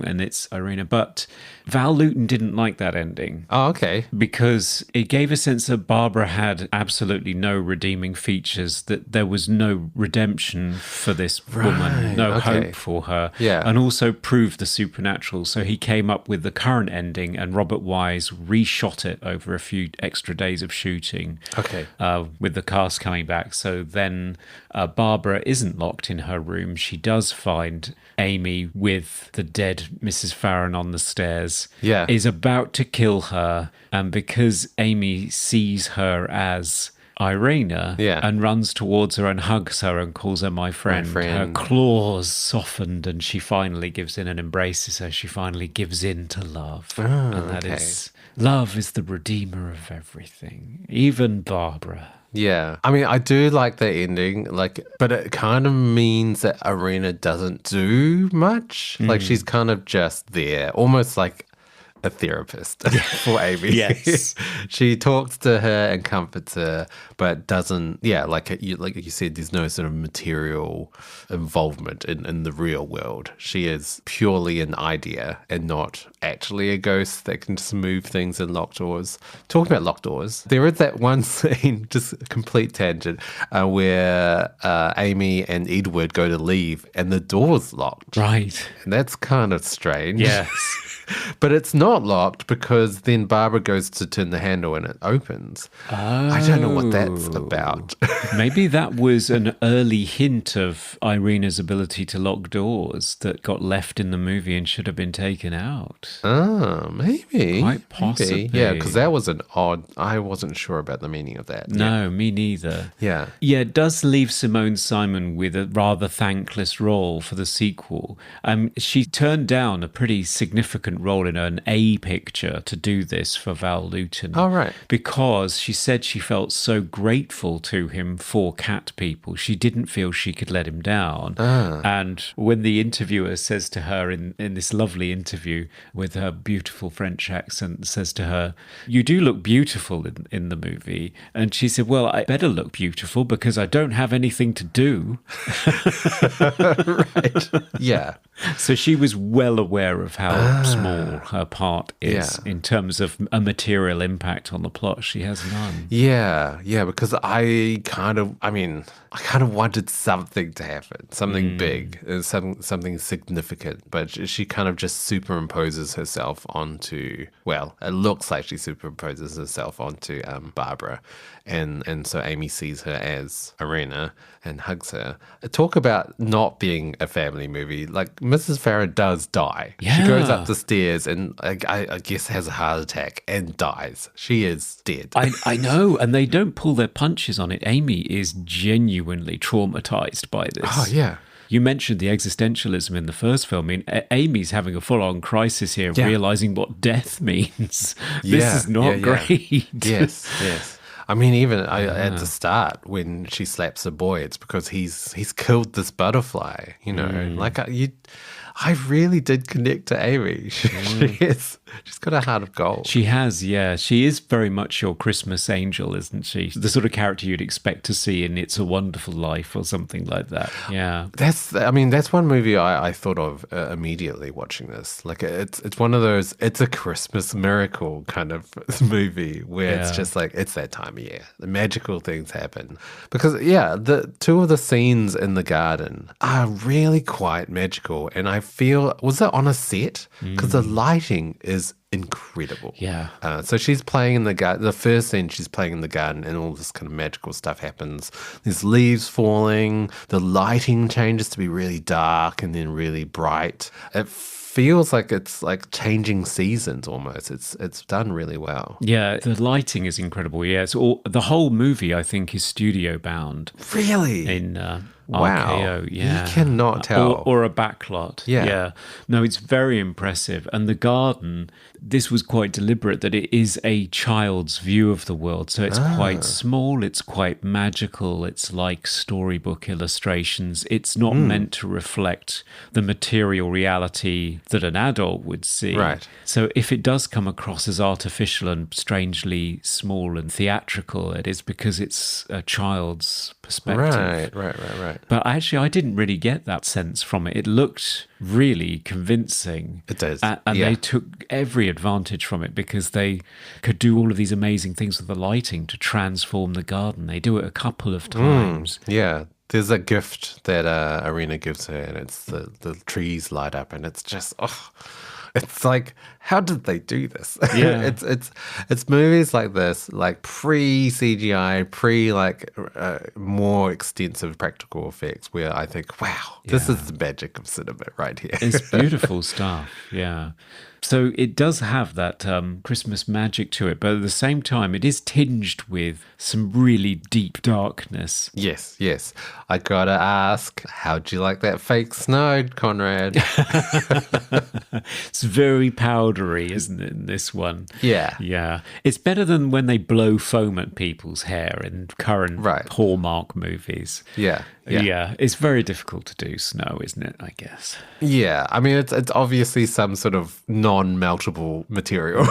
And it's Irena. But Val Lewton didn't like that ending. Oh, okay. Because it gave a sense that Barbara had absolutely no redeeming features, that there was no redemption for this woman, no hope for her, and also proved the supernatural. So he came up with the current ending, and Robert Wise reshot it over a few extra days of shooting, with the cast coming back. So then Barbara isn't locked in her room. She does find Amy with the dead Mrs. Farron on the stairs, is about to kill her, and because Amy sees her as Irena and runs towards her and hugs her and calls her my friend. Her claws softened and she finally gives in and embraces her. She finally gives in to love. And that is Love is the redeemer of everything, even Barbara. Yeah. I mean, I do like the ending, but it kind of means that Irena doesn't do much. Like, she's kind of just there, almost like a therapist for Amy. Yes. She talks to her and comforts her, but doesn't, like you said, there's no sort of material involvement in the real world. She is purely an idea and not actually a ghost that can just move things in locked doors. Talking about locked doors, there is that one scene, just a complete tangent, where Amy and Edward go to leave and the door's locked. Right. And that's kind of strange. Yes. But it's not locked because then Barbara goes to turn the handle and it opens. I don't know what that's about. Maybe that was an early hint of Irena's ability to lock doors that got left in the movie and should have been taken out. Oh, maybe. Quite possibly. Maybe. Yeah, because that was an odd... I wasn't sure about the meaning of that. No, me neither. Yeah. Yeah, it does leave Simone Simon with a rather thankless role for the sequel. She turned down a pretty significant role in an A picture to do this for Val Lewton. Oh, right. Because she said she felt so grateful to him for Cat People. She didn't feel she could let him down. And when the interviewer says to her in this lovely interview with her beautiful French accent, says to her, "You do look beautiful in the movie." And she said, "Well, I better look beautiful because I don't have anything to do." Right. Yeah. So she was well aware of how small her part is in terms of a material impact on the plot. She has none. Yeah, because I kind of wanted something to happen, something big, something significant, but she kind of just superimposes herself onto, well, it looks like she superimposes herself onto Barbara. And so Amy sees her as Irena and hugs her. Talk about not being a family movie. Like, Mrs. Farah does die. Yeah. She goes up the stairs and I guess has a heart attack and dies. She is dead. I know, and they don't pull their punches on it. Amy is genuinely traumatized by this. Oh, yeah. You mentioned the existentialism in the first film. I mean, Amy's having a full-on crisis here, realizing what death means. This is not great. Yes. I mean, even at the start when she slaps the boy, it's because he's killed this butterfly. You know, I really did connect to Amy. She's got a heart of gold. She has, yeah. She is very much your Christmas angel, isn't she? The sort of character you'd expect to see in It's a Wonderful Life or something like that. Yeah. That's one movie I thought of immediately watching this. Like, it's one of those, it's a Christmas miracle kind of movie where it's just like, it's that time of year. The magical things happen. Because, the two of the scenes in the garden are really quite magical. And I feel, was it on a set? Because the lighting is incredible. Yeah. So she's playing in the garden. The first scene, she's playing in the garden and all this kind of magical stuff happens. There's leaves falling. The lighting changes to be really dark and then really bright. It feels like it's like changing seasons almost. It's done really well. Yeah, the lighting is incredible. Yeah, the whole movie, I think, is studio bound. Really? In wow. RKO, yeah. You cannot tell. Or a backlot. Yeah. No, it's very impressive. And the garden, this was quite deliberate that it is a child's view of the world. So it's quite small, it's quite magical, it's like storybook illustrations. It's not meant to reflect the material reality that an adult would see. Right. So if it does come across as artificial and strangely small and theatrical, it is because it's a child's perspective. Right. But actually, I didn't really get that sense from it. It looked really convincing. It does. And they took every advantage from it because they could do all of these amazing things with the lighting to transform the garden. They do it a couple of times. Yeah. There's a gift that Irena gives her, and it's the trees light up, and it's just, it's like, how did they do this? Yeah. it's movies like this, like pre-CGI, more extensive practical effects, where I think, wow, this is the magic of cinema right here. It's beautiful stuff, yeah. So it does have that Christmas magic to it, but at the same time, it is tinged with some really deep darkness. Yes. I gotta ask, how'd you like that fake snow, Conrad? It's very powdery powdery, isn't it, in this one? Yeah. Yeah. It's better than when they blow foam at people's hair in current Hallmark movies. Yeah. It's very difficult to do snow, isn't it, I guess? Yeah. I mean, it's obviously some sort of non-meltable material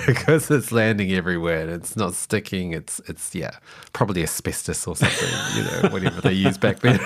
because it's landing everywhere and it's not sticking. It's probably asbestos or something, whatever they used back then.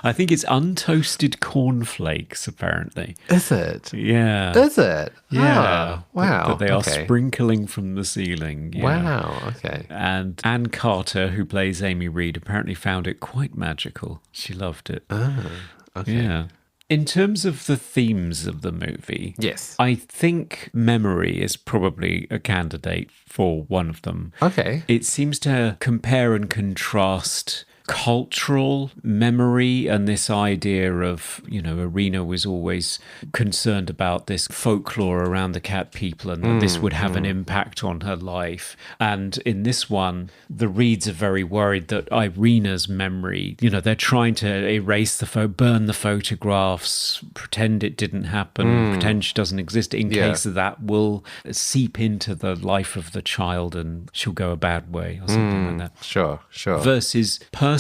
I think it's untoasted cornflakes, apparently. Is it? Yeah. Is it? Yeah. Oh, wow. That they are sprinkling from the ceiling. Yeah. Wow. Okay. And Anne Carter, who plays Amy Reed, apparently found it quite magical. She loved it. Okay. Yeah. In terms of the themes of the movie, yes, I think memory is probably a candidate for one of them. Okay. It seems to compare and contrast cultural memory and this idea of, Irena was always concerned about this folklore around the cat people and that this would have an impact on her life. And in this one, the Reeds are very worried that Irena's memory, they're trying to erase burn the photographs, pretend it didn't happen, pretend she doesn't exist in case that will seep into the life of the child and she'll go a bad way or something like that. Sure. Versus personal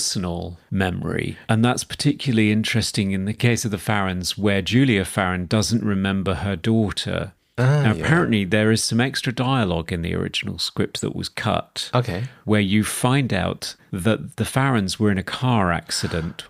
memory. And that's particularly interesting in the case of the Farrens, where Julia Farren doesn't remember her daughter. Now, apparently there is some extra dialogue in the original script that was cut. Okay. Where you find out that the Farrens were in a car accident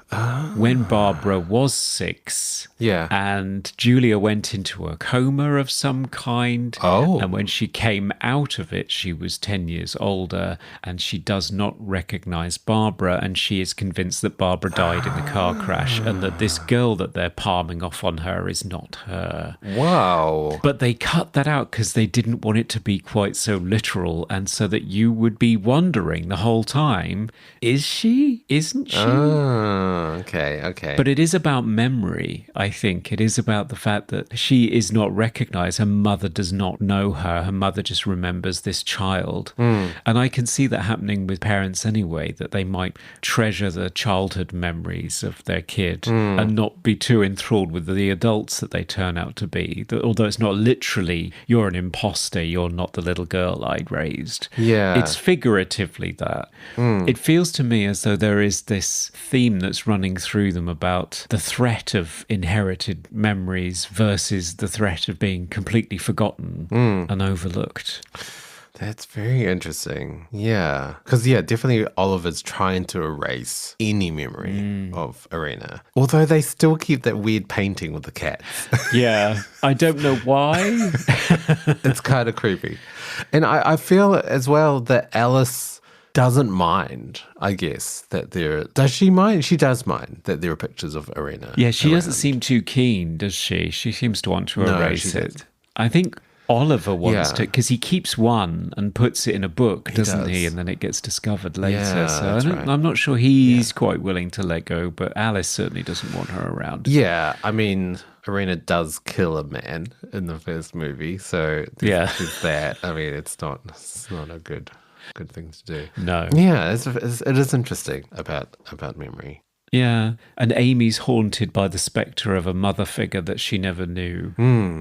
when Barbara was 6. Yeah. And Julia went into a coma of some kind. Oh. And when she came out of it, she was 10 years older and she does not recognize Barbara. And she is convinced that Barbara died in the car crash and that this girl that they're palming off on her is not her. Wow. But they cut that out because they didn't want it to be quite so literal and so that you would be wondering the whole time, is she? Isn't she? Oh, okay. But it is about memory, I think. It is about the fact that she is not recognized. Her mother does not know her. Her mother just remembers this child. And I can see that happening with parents anyway, that they might treasure the childhood memories of their kid and not be too enthralled with the adults that they turn out to be. Although it's not literally, you're an imposter, you're not the little girl I'd raised. Yeah. It's figuratively that. It feels to me as though there is this theme that's running through them about the threat of inherited memories versus the threat of being completely forgotten and overlooked. That's very interesting. Yeah. Because, definitely Oliver's trying to erase any memory of Irena. Although they still keep that weird painting with the cats. Yeah. I don't know why. It's kind of creepy. And I feel as well that Alice doesn't mind, I guess, that there... Does she mind? She does mind that there are pictures of Irena. Yeah, she around. doesn't seem too keen, does she? She seems to want to erase it. Doesn't. I think Oliver wants to, because he keeps one and puts it in a book, doesn't he? And then it gets discovered later. Yeah, so I'm not sure he's quite willing to let go, but Alice certainly doesn't want her around. Yeah, I mean, Irena does kill a man in the first movie, so there's that. I mean, it's not a good thing to do. No. Yeah, it is interesting about memory. Yeah, and Amy's haunted by the spectre of a mother figure that she never knew,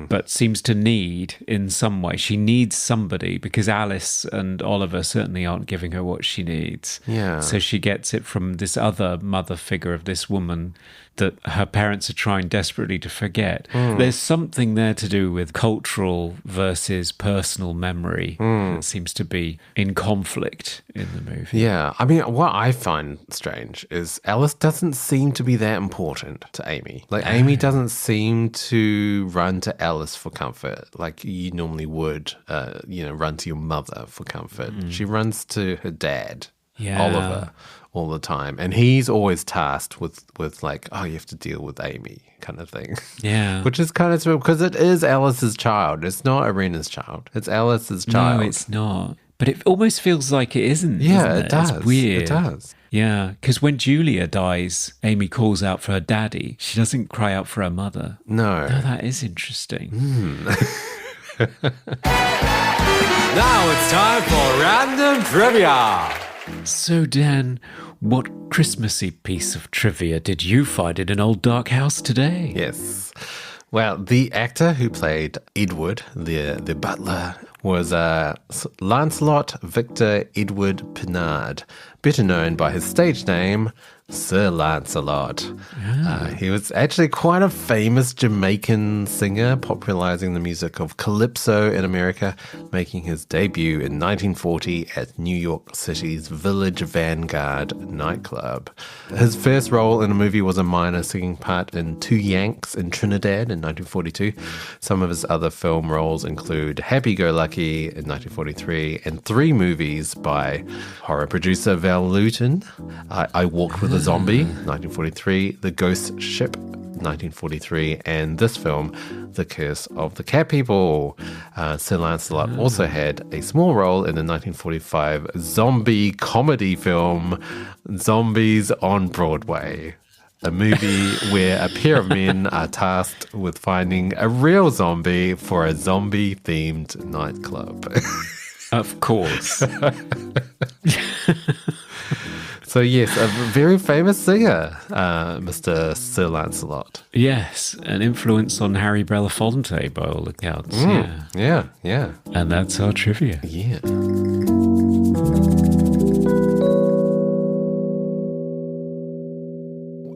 but seems to need in some way. She needs somebody because Alice and Oliver certainly aren't giving her what she needs. Yeah. So she gets it from this other mother figure of this woman that her parents are trying desperately to forget. There's something there to do with cultural versus personal memory that seems to be in conflict in the movie. Yeah, I mean, what I find strange is Alice doesn't seem to be that important to Amy. Like, Amy doesn't seem to run to Alice for comfort like you normally would, run to your mother for comfort. She runs to her dad, Oliver, all the time. And he's always tasked with like, oh, you have to deal with Amy kind of thing. Yeah. Which is kind of true because it is Alice's child. It's not Irena's child. It's Alice's child. No, it's not. But it almost feels like it isn't. Yeah, isn't it does. It's weird. It does. Yeah, because when Julia dies, Amy calls out for her daddy. She doesn't cry out for her mother. No. No, that is interesting. Now it's time for Random Trivia. So, Dan, what Christmassy piece of trivia did you find in an old dark house today? Yes. Well, the actor who played Edward, the butler, was Lancelot Victor Edward Pinard, better known by his stage name, Sir Lancelot. He was actually quite a famous Jamaican singer, popularizing the music of calypso in America, making his debut in 1940 at New York City's Village Vanguard nightclub. His first role in a movie was a minor singing part in Two Yanks in Trinidad in 1942. Some of his other film roles include Happy Go Lucky in 1943 and 3 movies by horror producer Val Lewton. I Walked with a Zombie, 1943, The Ghost Ship, 1943, and this film, The Curse of the Cat People. Sir Lancelot also had a small role in the 1945 zombie comedy film Zombies on Broadway, a movie where a pair of men are tasked with finding a real zombie for a zombie-themed nightclub. Of course. So yes, a very famous singer, Mr. Sir Lancelot. Yes, an influence on Harry Belafonte by all accounts. Yeah. And that's our trivia. Yeah.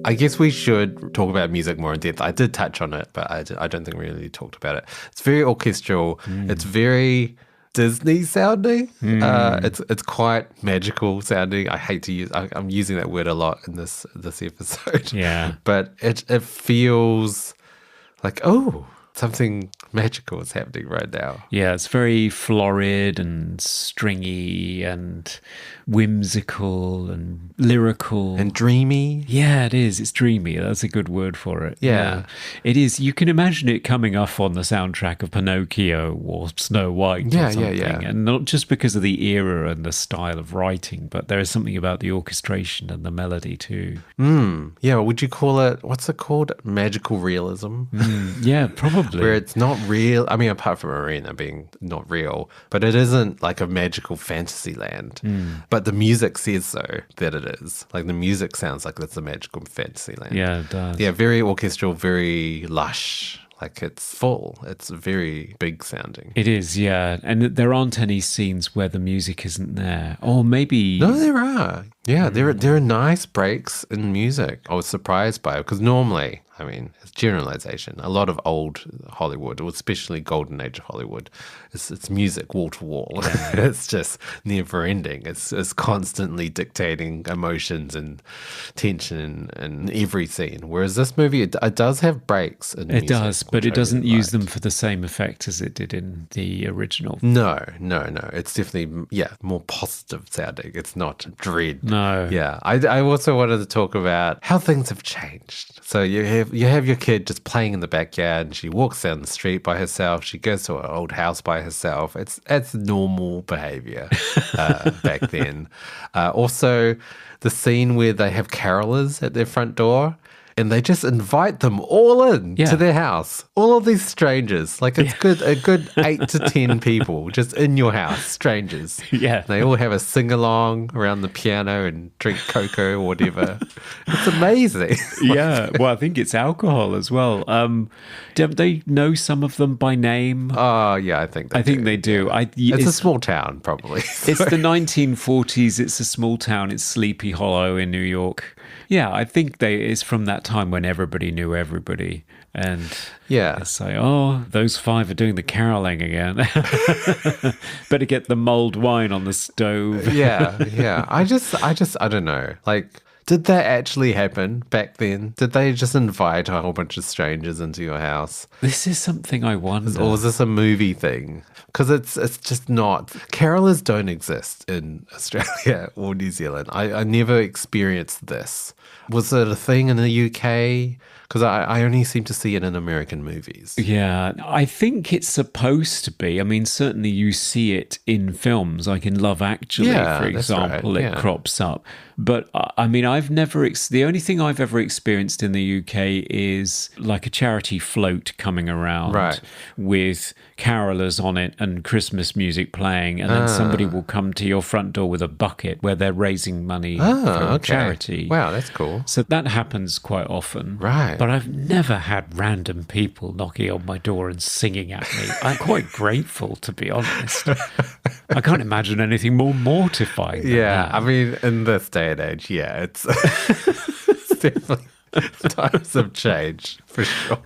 I guess we should talk about music more in depth. I did touch on it, but I don't think we really talked about it. It's very orchestral. It's very Disney sounding. It's quite magical sounding. I hate to use. I'm using that word a lot in this episode. Yeah, but it feels like something magical is happening right now. Yeah, it's very florid and stringy and whimsical and lyrical. And dreamy. Yeah, it is. It's dreamy. That's a good word for it. Yeah. It is. You can imagine it coming off on the soundtrack of Pinocchio or Snow White or something. Yeah. And not just because of the era and the style of writing, but there is something about the orchestration and the melody too. Yeah, would you call it, what's it called? Magical realism? Yeah, probably. Where it's not real. I mean, apart from Irena being not real, but it isn't like a magical fantasy land. But the music says so that it is. Like the music sounds like it's a magical fantasy land. Yeah, it does. Yeah, very orchestral, very lush. Like it's full. It's very big sounding. It is, yeah. And there aren't any scenes where the music isn't there. Or maybe... No, there are. Yeah, there are nice breaks in music. I was surprised by it because normally, I mean, it's generalization. A lot of old Hollywood, or especially golden age of Hollywood, it's music wall to wall. It's just never ending. It's constantly dictating emotions and tension in every scene. Whereas this movie, it does have breaks in music. It does, but it doesn't use them for the same effect as it did in the original. No. It's definitely, more positive sounding. It's not dread. No. Yeah. I also wanted to talk about how things have changed. So you have your kid just playing in the backyard and she walks down the street by herself. She goes to an old house by herself. It's normal behavior back then. Also, the scene where they have carolers at their front door and they just invite them all in to their house. All of these strangers. Like it's a good 8 to 10 people just in your house, strangers. Yeah. They all have a sing-along around the piano and drink cocoa or whatever. It's amazing. Yeah. Well, I think it's alcohol as well. Don't they know some of them by name? Oh, yeah, I think they do. It's a small town, probably. It's the 1940s. It's a small town. It's Sleepy Hollow in New York. Yeah, I think it's from that time when everybody knew everybody. And it's like, those 5 are doing the caroling again. Better get the mulled wine on the stove. Yeah. I don't know. Like, did that actually happen back then? Did they just invite a whole bunch of strangers into your house? This is something I wonder. Or was this a movie thing? Because it's just not. Carolers don't exist in Australia or New Zealand. I never experienced this. Was it a thing in the UK? Because I only seem to see it in American movies. Yeah, I think it's supposed to be. I mean, certainly you see it in films, like in Love Actually, for example, it crops up. But I mean, the only thing I've ever experienced in the UK is like a charity float coming around with carolers on it and Christmas music playing, and then somebody will come to your front door with a bucket where they're raising money for charity. Wow, that's cool. So that happens quite often. Right. But I've never had random people knocking on my door and singing at me. I'm quite grateful, to be honest. I can't imagine anything more mortifying than that. I mean, in this day and age, it's, it's definitely times have changed for sure.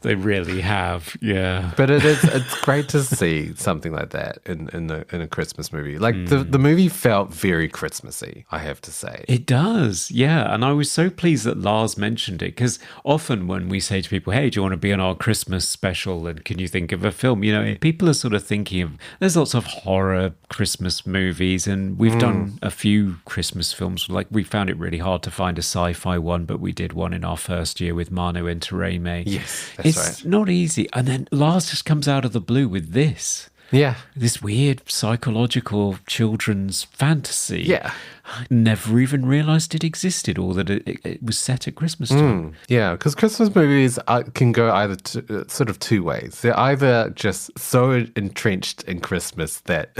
They really have, yeah. But it's great to see something like that in a Christmas movie. Like the movie felt very Christmassy, I have to say. It does, yeah. And I was so pleased that Lars mentioned it, because often when we say to people, hey, do you want to be on our Christmas special and can you think of a film? You know, people are sort of thinking of, there's lots of horror Christmas movies, and we've done a few Christmas films. Like, we found it really hard to find a sci-fi one, but we did one in our first year with Manu Interreme. Yes, that's right. It's not easy. And then Lars just comes out of the blue with this. Yeah. This weird psychological children's fantasy. Yeah. I never even realised it existed, or that it was set at Christmas time. Yeah, because Christmas movies can go either sort of two ways. They're either just so entrenched in Christmas that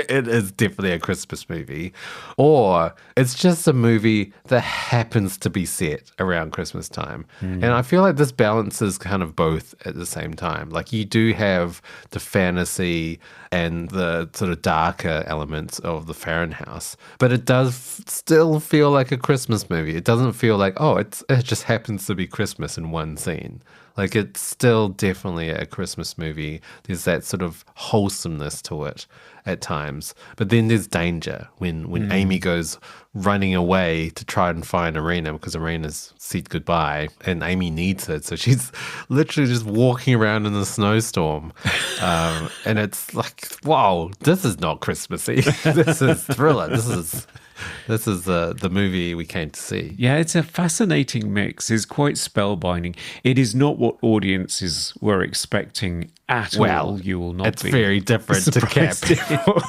it is definitely a Christmas movie, or it's just a movie that happens to be set around Christmas time. And I feel like this balances kind of both at the same time. Like, you do have the fantasy and the sort of darker elements of the Farrenhouse, but it does still feel like a Christmas movie. It doesn't feel like, oh, it just happens to be Christmas in one scene. Like, it's still definitely a Christmas movie. There's that sort of wholesomeness to it at times. But then there's danger when Amy goes running away to try and find Irena, because Irena's said goodbye and Amy needs it. So she's literally just walking around in the snowstorm. And it's like, wow, this is not Christmassy. This is thriller. This is the movie we came to see. Yeah, it's a fascinating mix. It's quite spellbinding. It is not what audiences were expecting at all. You will not it's be very different to Cat People.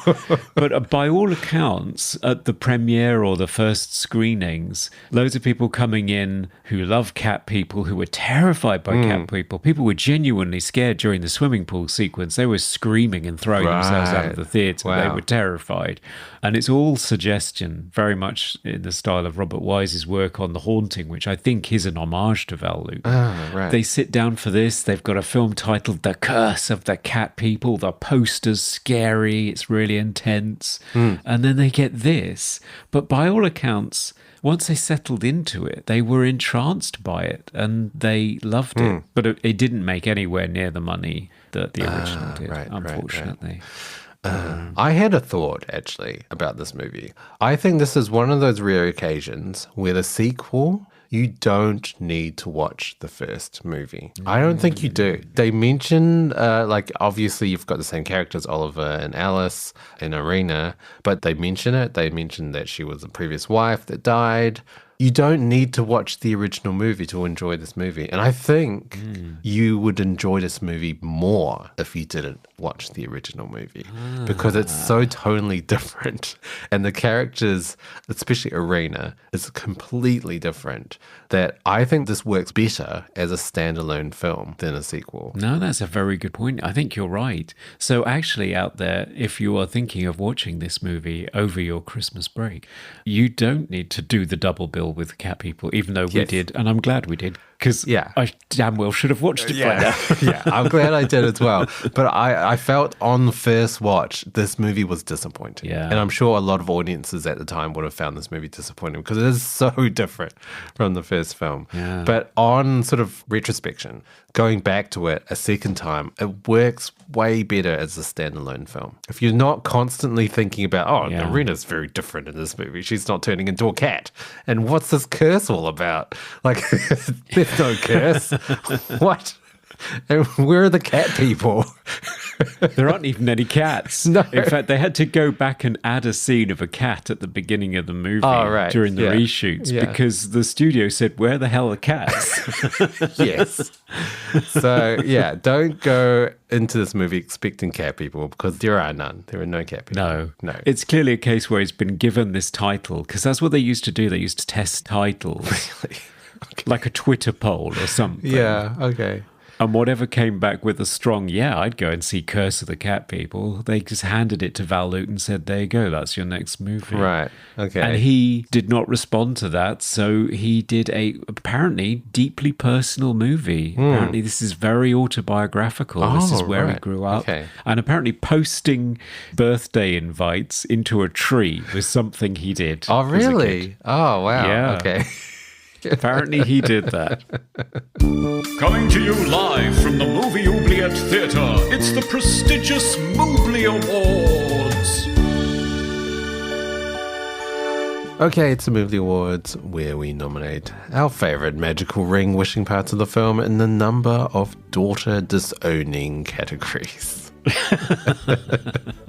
But by all accounts, at the premiere or the first screenings, loads of people coming in who love cat people, who were terrified by cat people. People were genuinely scared during the swimming pool sequence. They were screaming and throwing themselves out of the theatre. Wow. They were terrified. And it's all suggestion, very much in the style of Robert Wise's work on The Haunting, which I think is an homage to Val Lewton. Oh, right. They sit down for this. They've got a film titled The Curse of the Cat People. The poster's scary. It's really intense. And then they get this. But by all accounts, once they settled into it, they were entranced by it and they loved it. But it didn't make anywhere near the money that the original did, unfortunately. I had a thought, actually, about this movie. I think this is one of those rare occasions where the sequel, you don't need to watch the first movie. I don't think you do. They mention, like, obviously you've got the same characters, Oliver and Alice and Irena, but they mention it. They mention that she was a previous wife that died. You don't need to watch the original movie to enjoy this movie. And I think you would enjoy this movie more if you didn't watch the original movie, because it's so totally different. And the characters, especially Irena, is completely different, that I think this works better as a standalone film than a sequel. No, that's a very good point. I think you're right. So actually out there, if you are thinking of watching this movie over your Christmas break, you don't need to do the double bill with Cat People, even though we did, and I'm glad we did, because I damn well should have watched it by now. Yeah, I'm glad I did as well. But I felt on first watch, this movie was disappointing. Yeah. And I'm sure a lot of audiences at the time would have found this movie disappointing because it is so different from the first film. Yeah. But on sort of retrospection, going back to it a second time, it works way better as a standalone film. If you're not constantly thinking about, Irena's very different in this movie. She's not turning into a cat. And what's this curse all about? Like, there's no curse. What? And where are the cat people? There aren't even any cats. No. In fact, they had to go back and add a scene of a cat at the beginning of the movie during the reshoots because the studio said, where the hell are cats? Yes. So, don't go into this movie expecting cat people because there are none. There are no cat people. No. It's clearly a case where it's been given this title because that's what they used to do. They used to test titles. Really? Okay. Like a Twitter poll or something. Yeah, okay. And whatever came back with a strong, yeah, I'd go and see Curse of the Cat People, they just handed it to Val Lewton and said, there you go, that's your next movie. Right, okay. And he did not respond to that, so he did a, apparently, deeply personal movie. Apparently this is very autobiographical. This is where he grew up. Okay. And apparently posting birthday invites into a tree was something he did. Oh, as a really? kid. Oh, wow. Yeah. Okay. Apparently he did that. Coming to you live from the Movie Oubliette Theatre, it's the prestigious Movie Awards. Okay, it's the Movie Awards where we nominate our favourite magical ring wishing parts of the film in the number of daughter disowning categories.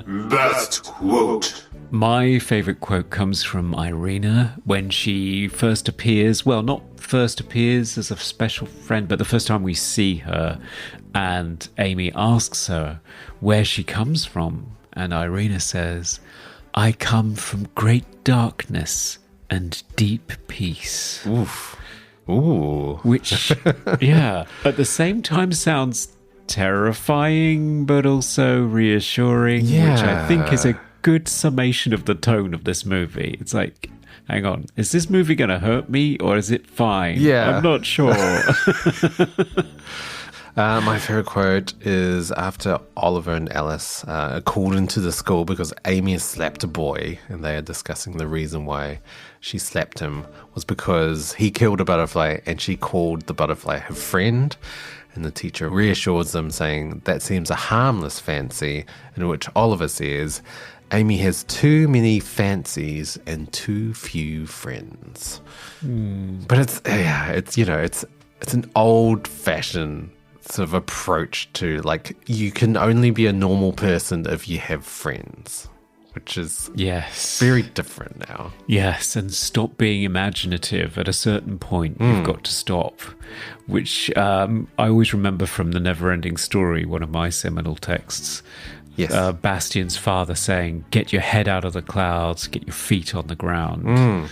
Best quote. My favourite quote comes from Irena when she first appears. Well, not first appears as a special friend, but the first time we see her. And Amy asks her where she comes from. And Irena says, I come from great darkness and deep peace. Oof. Ooh. Which, yeah, at the same time sounds terrifying, but also reassuring, which I think is a good summation of the tone of this movie. It's like, hang on, is this movie going to hurt me or is it fine? Yeah. I'm not sure. My favorite quote is after Oliver and Alice are called into the school because Amy has slapped a boy, and they are discussing the reason why she slapped him was because he killed a butterfly and she called the butterfly her friend. And the teacher reassures them, saying that seems a harmless fancy, in which Oliver says, Amy has too many fancies and too few friends. But it's an old-fashioned sort of approach to, like, you can only be a normal person if you have friends, which is very different now. Yes, and stop being imaginative. At a certain point, you've got to stop, which I always remember from The Never-Ending Story, one of my seminal texts. Yes. Bastian's father saying, get your head out of the clouds, get your feet on the ground.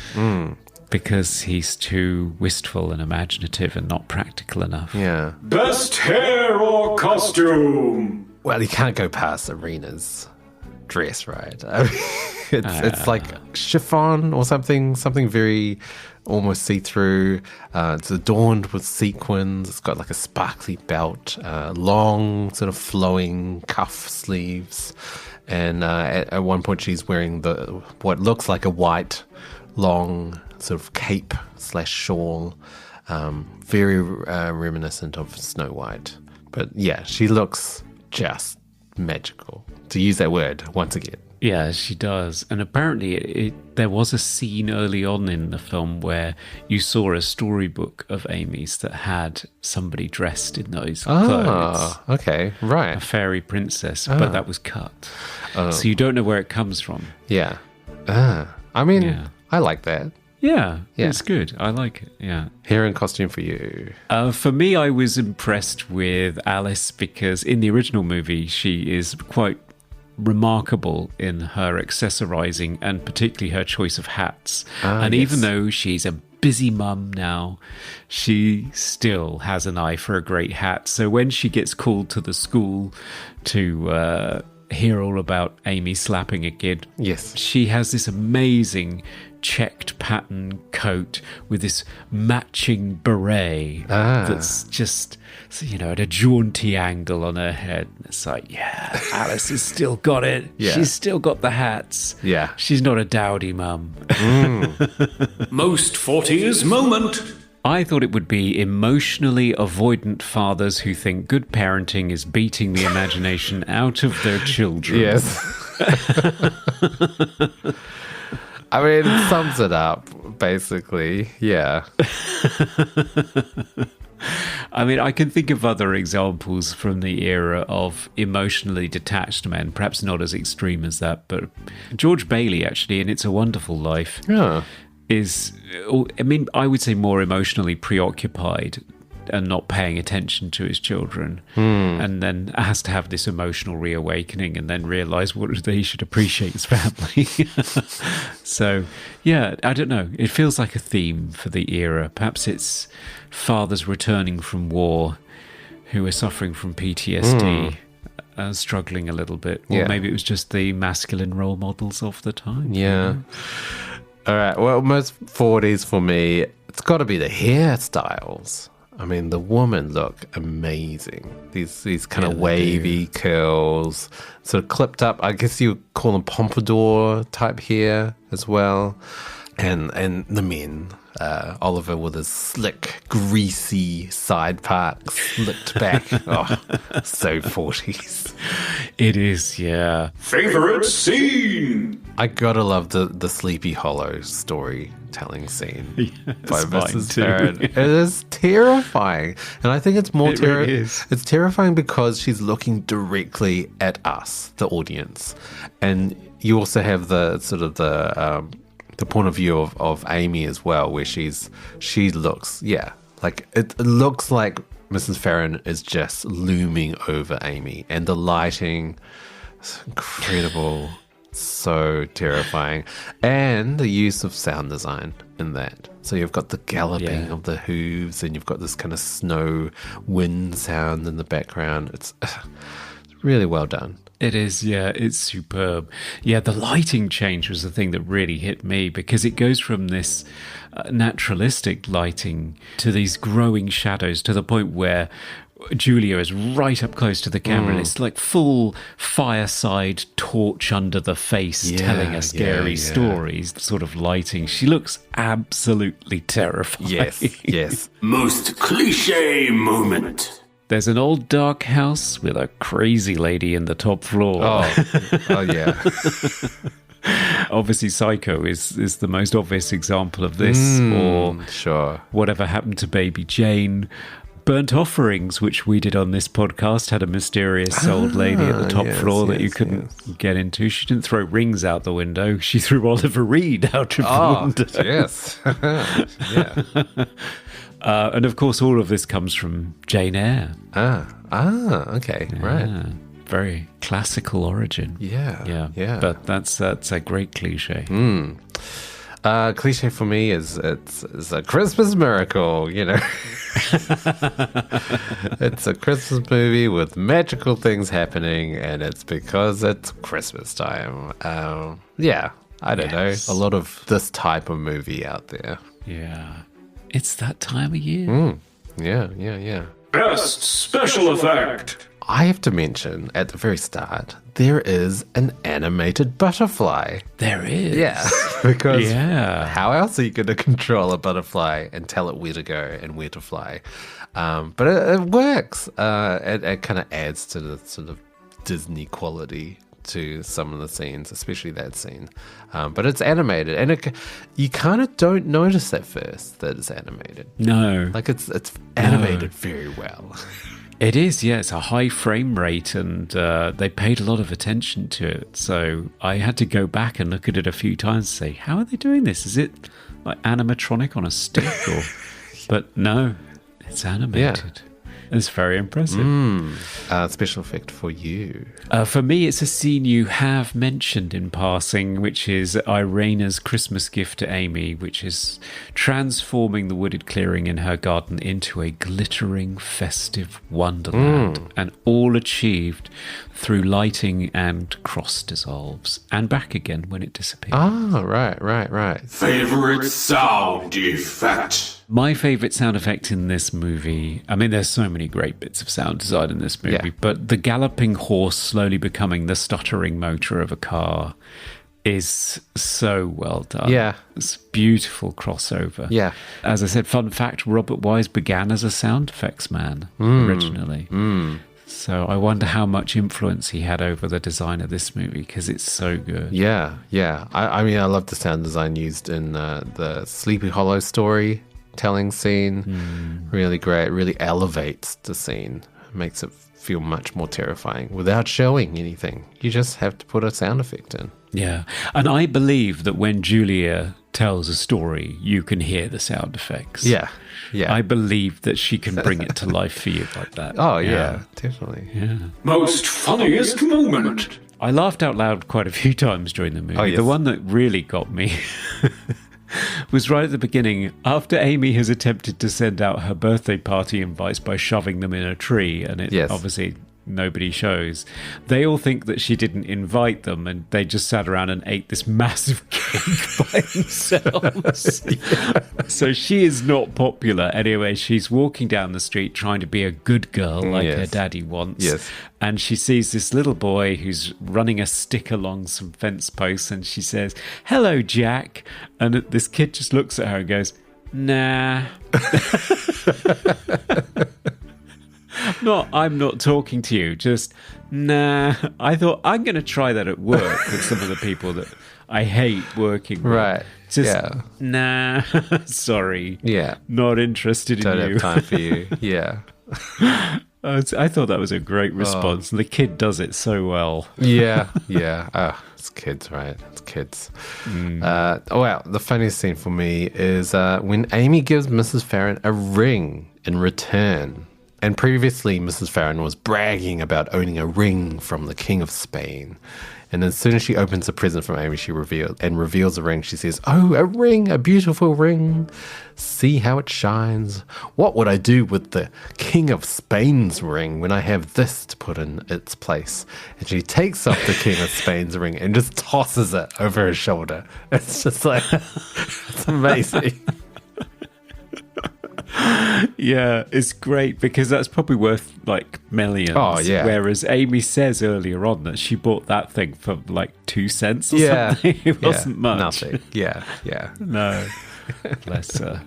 Because he's too wistful and imaginative and not practical enough. Yeah. Best hair or costume. Well, you can't go past Arena's dress, right? I mean, it's like chiffon or something very almost see-through. It's adorned with sequins. It's got like a sparkly belt, long sort of flowing cuff sleeves, and at one point she's wearing what looks like a white long sort of cape / shawl, very reminiscent of Snow White. But yeah, she looks just magical, to use that word once again. Yeah, she does. And apparently there was a scene early on in the film where you saw a storybook of Amy's that had somebody dressed in those clothes. Oh, okay, right. A fairy princess, but that was cut. So you don't know where it comes from. Yeah. I mean, I like that. Yeah, it's good. I like it, yeah. Hair and costume for you. For me, I was impressed with Alice because in the original movie, she is quite remarkable in her accessorizing and particularly her choice of hats. And even though she's a busy mum now, she still has an eye for a great hat. So when she gets called to the school to hear all about Amy slapping a kid, she has this amazing checked pattern coat with this matching beret that's just, at a jaunty angle on her head. It's like, yeah, Alice has still got it. Yeah. She's still got the hats. Yeah. She's not a dowdy mum. Most 40s moment. I thought it would be emotionally avoidant fathers who think good parenting is beating the imagination out of their children. Yes. I mean, it sums it up, basically. Yeah. I mean, I can think of other examples from the era of emotionally detached men, perhaps not as extreme as that, but George Bailey, actually, in It's a Wonderful Life, is, I mean, I would say more emotionally preoccupied and not paying attention to his children, and then has to have this emotional reawakening and then realise what he should appreciate his family. So, yeah, I don't know. It feels like a theme for the era. Perhaps it's fathers returning from war who are suffering from PTSD, struggling a little bit. Or maybe it was just the masculine role models of the time. Yeah. All right. Well, most 40s for me, it's got to be the hairstyles. I mean, the women look amazing. These kind of wavy curls, sort of clipped up. I guess you call them pompadour type hair as well. And the men, Oliver with his slick, greasy side part slicked back. Oh, so 40s. It is, yeah. Favorite scene. I gotta love the Sleepy Hollow storytelling scene by mine Mrs. too. Farron. It is terrifying, and I think it's more it's terrifying because she's looking directly at us, the audience, and you also have the sort of the point of view of Amy as well, where she looks like it looks like Mrs. Farron is just looming over Amy, and the lighting is incredible. So terrifying. And the use of sound design in that. So you've got the galloping of the hooves, and you've got this kind of snow wind sound in the background. It's really well done. It is, yeah, it's superb. Yeah, the lighting change was the thing that really hit me, because it goes from this naturalistic lighting to these growing shadows, to the point where Julia is right up close to the camera, and it's like full fireside torch under the face, telling us scary stories, sort of lighting. She looks absolutely terrifying. Yes. Most cliche moment. There's an old dark house with a crazy lady in the top floor. Oh yeah. Obviously, Psycho is the most obvious example of this, or sure. Whatever Happened to Baby Jane. Burnt Offerings, which we did on this podcast, had a mysterious old lady at the top floor that you couldn't get into. She didn't throw rings out the window. She threw Oliver Reed out of the window. Yes. Yeah. And of course, all of this comes from Jane Eyre. Okay, right. Very classical origin. Yeah. But that's a great cliche. Cliche for me is it's a Christmas miracle, you know. It's a Christmas movie with magical things happening, and it's because it's Christmas time. I don't know. A lot of this type of movie out there. Yeah. It's that time of year. Yeah. Best special effect. I have to mention at the very start, there is an animated butterfly. There is. Yeah, because how else are you going to control a butterfly and tell it where to go and where to fly? But it works. It kind of adds to the sort of Disney quality to some of the scenes, especially that scene. But it's animated, and you kind of don't notice at first that it's animated. No. Like it's animated very well. It is, yeah. It's a high frame rate, and they paid a lot of attention to it. So I had to go back and look at it a few times and say, how are they doing this? Is it like animatronic on a stick? But no, it's animated. It's very impressive. Special effect for you. For me, it's a scene you have mentioned in passing, which is Irena's Christmas gift to Amy, which is transforming the wooded clearing in her garden into a glittering, festive wonderland, and all achieved through lighting and cross dissolves, and back again when it disappears. Right. Favorite sound effect. My favourite sound effect in this movie, I mean, there's so many great bits of sound design in this movie, but the galloping horse slowly becoming the stuttering motor of a car is so well done. Yeah. It's a beautiful crossover. Yeah. As I said, fun fact, Robert Wise began as a sound effects man originally. So I wonder how much influence he had over the design of this movie, because it's so good. Yeah. I mean, I love the sound design used in the Sleepy Hollow story telling scene. Really great. Really elevates the scene. Makes it feel much more terrifying without showing anything. You just have to put a sound effect in. Yeah. And I believe that when Julia tells a story, you can hear the sound effects. Yeah. I believe that she can bring it to life for you like that. Oh, yeah. Definitely. Yeah. Most funniest moment. I laughed out loud quite a few times during the movie. Oh, yes. The one that really got me was right at the beginning. After Amy has attempted to send out her birthday party invites by shoving them in a tree, and it obviously nobody shows, they all think that she didn't invite them, and they just sat around and ate this massive cake by themselves. So she is not popular. Anyway, she's walking down the street trying to be a good girl like her daddy wants. And she sees this little boy who's running a stick along some fence posts, and she says, "Hello, Jack." And this kid just looks at her and goes, "Nah." I'm not talking to you, just nah. I thought I'm going to try that at work with some of the people that I hate working with. Right. Just nah, sorry. Yeah. Not interested Don't in you. have time for you. Yeah. I thought that was a great response. And the kid does it so well. Yeah. Oh, it's kids, right? It's kids. Well, the funniest scene for me is when Amy gives Mrs. Farron a ring in return. And previously, Mrs. Farron was bragging about owning a ring from the King of Spain. And as soon as she opens the present from Amy, she reveals a ring. She says, "Oh, a ring, a beautiful ring. See how it shines. What would I do with the King of Spain's ring when I have this to put in its place?" And she takes off the King of Spain's ring and just tosses it over her shoulder. It's just like, it's amazing. Yeah, it's great because that's probably worth like millions. Oh, yeah. Whereas Amy says earlier on that she bought that thing for like 2 cents or something. It wasn't much. Nothing. Yeah. No. Bless her.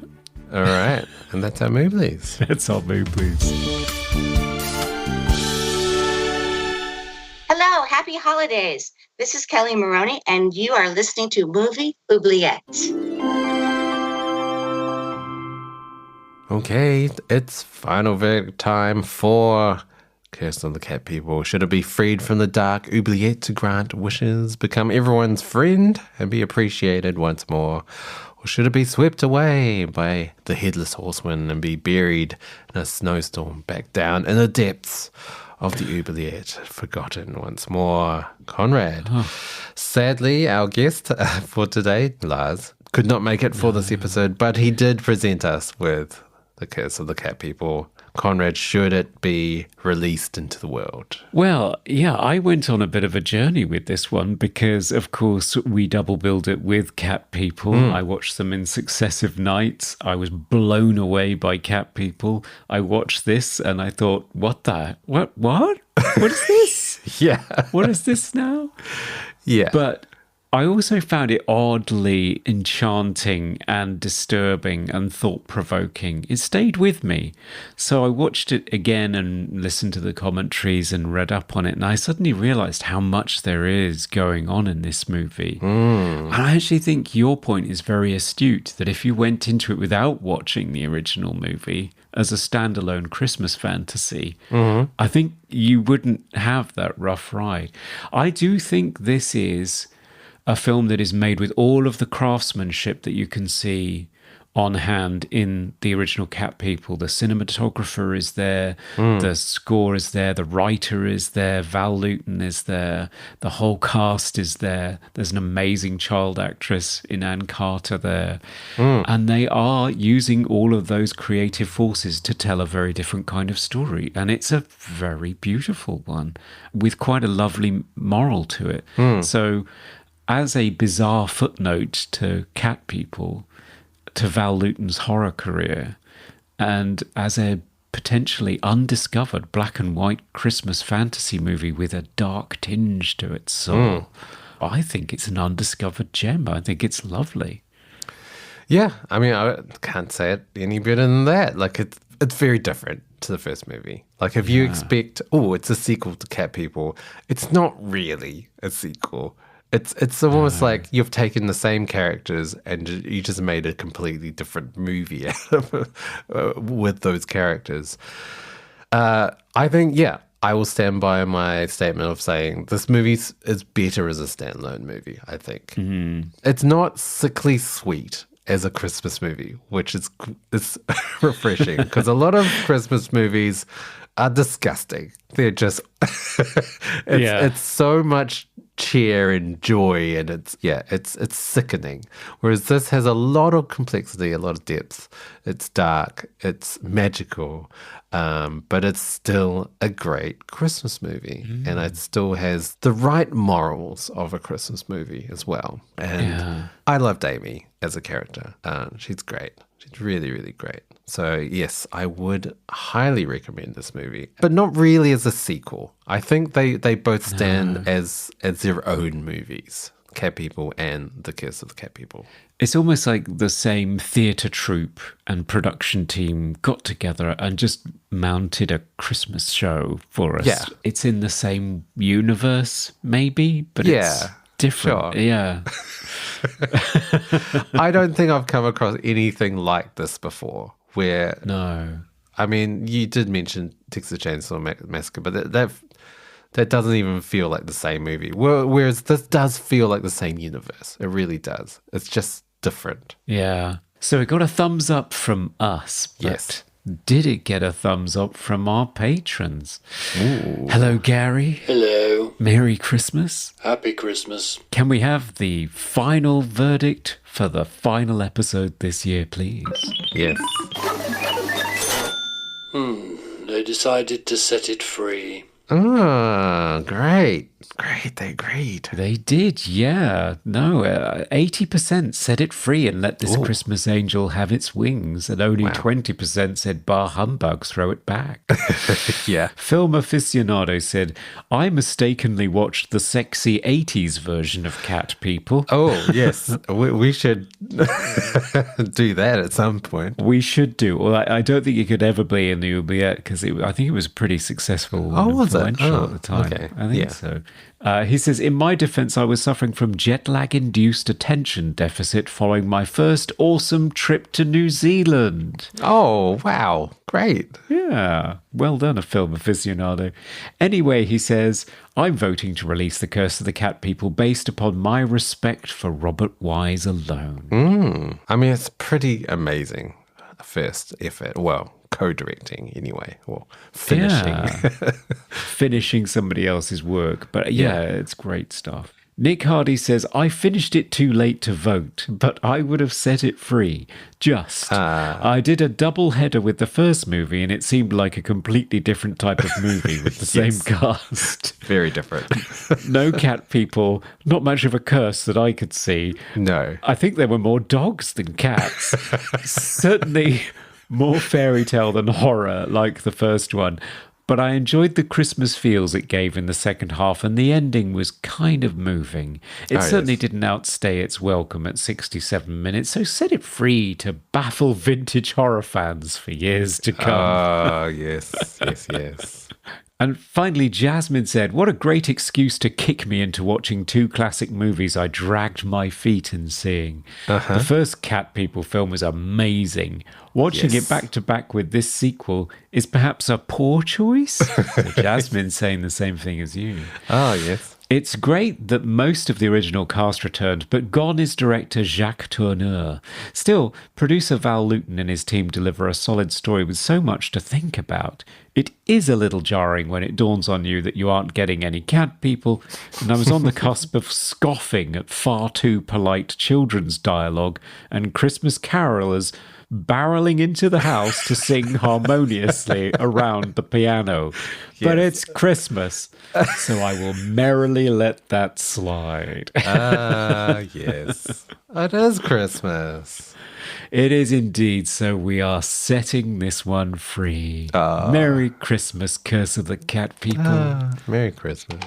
All right. And that's our movies. That's our movies. Hello, happy holidays. This is Kelly Maroney, and you are listening to Movie Oubliette. Okay, it's final verdict time for Curse of the Cat People. Should it be freed from the dark oubliette to grant wishes, become everyone's friend, and be appreciated once more? Or should it be swept away by the headless horseman and be buried in a snowstorm back down in the depths of the oubliette, forgotten once more? Conrad. Sadly, our guest for today, Lars, could not make it for this episode, but he did present us with The Curse of the Cat People. Conrad, should it be released into the world? Well, yeah, I went on a bit of a journey with this one because, of course, we double billed it with Cat People. I watched them in successive nights. I was blown away by Cat People. I watched this and I thought, what? What is this? Yeah. What is this now? Yeah. But I also found it oddly enchanting and disturbing and thought-provoking. It stayed with me. So I watched it again and listened to the commentaries and read up on it, and I suddenly realised how much there is going on in this movie. And I actually think your point is very astute, that if you went into it without watching the original movie as a standalone Christmas fantasy, I think you wouldn't have that rough ride. I do think this is a film that is made with all of the craftsmanship that you can see on hand in the original Cat People. The cinematographer is there, the score is there, the writer is there, Val Lewton is there, the whole cast is there. There's an amazing child actress in Ann Carter there. And they are using all of those creative forces to tell a very different kind of story. And it's a very beautiful one with quite a lovely moral to it. So as a bizarre footnote to Cat People, to Val Lewton's horror career, and as a potentially undiscovered black and white Christmas fantasy movie with a dark tinge to its soul, I think it's an undiscovered gem. I think it's lovely. Yeah, I mean, I can't say it any better than that. Like, it's very different to the first movie. Like, if you expect, it's a sequel to Cat People, it's not really a sequel. It's almost like you've taken the same characters and you just made a completely different movie out of it, with those characters. I think, I will stand by my statement of saying this movie is better as a standalone movie, I think. It's not sickly sweet as a Christmas movie, which is refreshing, because a lot of Christmas movies are disgusting. They're just, it's so much cheer and joy, and it's sickening. Whereas this has a lot of complexity, a lot of depth. It's dark, it's magical, but it's still a great Christmas movie, and it still has the right morals of a Christmas movie as well. And I loved Amy as a character. She's great. She's really, really great. So yes, I would highly recommend this movie, but not really as a sequel. I think they both stand as their own movies, Cat People and The Curse of the Cat People. It's almost like the same theatre troupe and production team got together and just mounted a Christmas show for us. Yeah. It's in the same universe, maybe, but it's different. Sure. Yeah. I don't think I've come across anything like this before. No. I mean, you did mention Texas Chainsaw Massacre, but that doesn't even feel like the same movie. Whereas this does feel like the same universe. It really does. It's just different. Yeah. So it got a thumbs up from us. But Yes. did it get a thumbs up from our patrons? Ooh. Hello, Gary. Hello. Merry Christmas. Happy Christmas. Can we have the final verdict for the final episode this year, please? Yes. They decided to set it free. Oh, great. Great, they agreed. They did, yeah. No, 80% said it free and let this Christmas angel have its wings, and only 20% said bar humbug, throw it back. Yeah. Film aficionado said, I mistakenly watched the sexy 80s version of Cat People. Oh, yes. We should do that at some point. We should do. Well, I don't think it could ever be in the Oubliette because I think it was pretty successful and was it? influential at the time. Okay. I think so. He says, in my defense, I was suffering from jet lag-induced attention deficit following my first awesome trip to New Zealand. Oh, wow. Great. Yeah, well done, a film aficionado. Anyway, he says, I'm voting to release The Curse of the Cat People based upon my respect for Robert Wise alone. I mean, it's pretty amazing. First effort. Well, co-directing anyway, or finishing. Yeah. Finishing somebody else's work. But yeah, it's great stuff. Nick Hardy says, I finished it too late to vote, but I would have set it free. I did a double header with the first movie, and it seemed like a completely different type of movie with the same cast. Very different. No cat people, not much of a curse that I could see. No. I think there were more dogs than cats. Certainly more fairy tale than horror, like the first one. But I enjoyed the Christmas feels it gave in the second half, and the ending was kind of moving. It certainly didn't outstay its welcome at 67 minutes, so set it free to baffle vintage horror fans for years to come. Oh, yes, yes, yes. And finally, Jasmine said, what a great excuse to kick me into watching two classic movies I dragged my feet in seeing. The first Cat People film was amazing. Watching it back to back with this sequel is perhaps a poor choice? Jasmine's saying the same thing as you. Oh, yes. It's great that most of the original cast returned, but gone is director Jacques Tourneur. Still, producer Val Lewton and his team deliver a solid story with so much to think about. It is a little jarring when it dawns on you that you aren't getting any cat people, and I was on the cusp of scoffing at far too polite children's dialogue and Christmas carolers barreling into the house to sing harmoniously around the piano. But it's Christmas, so I will merrily let that slide. Yes. It is Christmas. It is indeed, so we are setting this one free. Merry Christmas, Curse of the Cat People. Merry Christmas.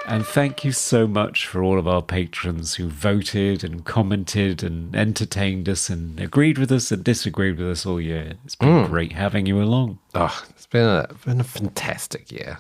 And thank you so much for all of our patrons who voted and commented and entertained us and agreed with us and disagreed with us all year. It's been great having you along. Oh, it's been a fantastic year.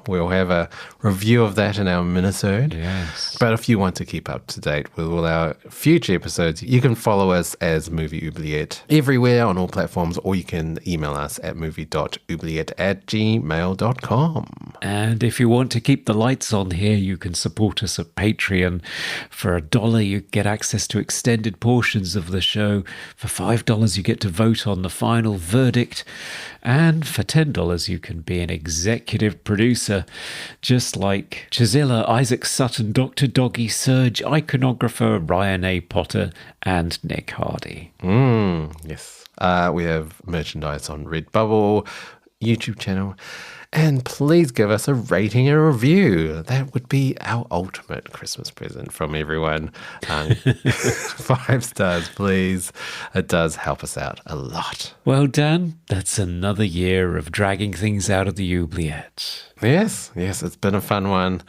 We'll have a review of that in our minisode. Yes. But if you want to keep up to date with all our future episodes, you can follow us as Movie Oubliette everywhere on all platforms, or you can email us at movie.oubliette@gmail.com. And if you want to keep the lights on here, you can support us at Patreon. For $1, you get access to extended portions of the show. For $5, you get to vote on the final verdict. And And for $10, you can be an executive producer, just like Chisilla, Isaac Sutton, Dr. Doggy, Serge, iconographer Ryan A. Potter, and Nick Hardy. Yes. We have merchandise on Redbubble, YouTube channel. And please give us a rating and a review. That would be our ultimate Christmas present from everyone. 5 stars, please. It does help us out a lot. Well, Dan, that's another year of dragging things out of the oubliette. Yes, it's been a fun one.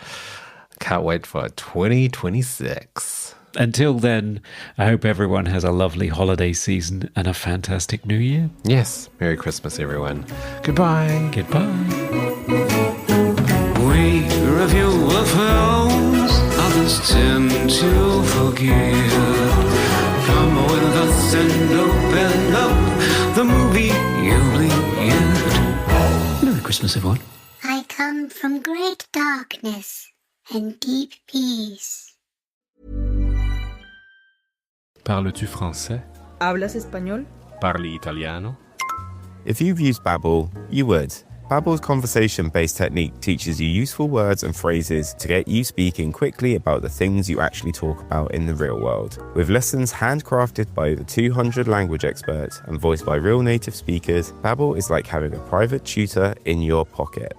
Can't wait for 2026. Until then, I hope everyone has a lovely holiday season and a fantastic new year. Yes, Merry Christmas, everyone. Goodbye. Goodbye. We review the films others tend to forgive. Come with us and open up the movie Oubliette. Merry Christmas, everyone. I come from great darkness and deep peace. Parles-tu français? ¿Hablas español? Parli italiano? If you've used Babbel, you would. Babbel's conversation-based technique teaches you useful words and phrases to get you speaking quickly about the things you actually talk about in the real world. With lessons handcrafted by over 200 language experts and voiced by real native speakers, Babbel is like having a private tutor in your pocket.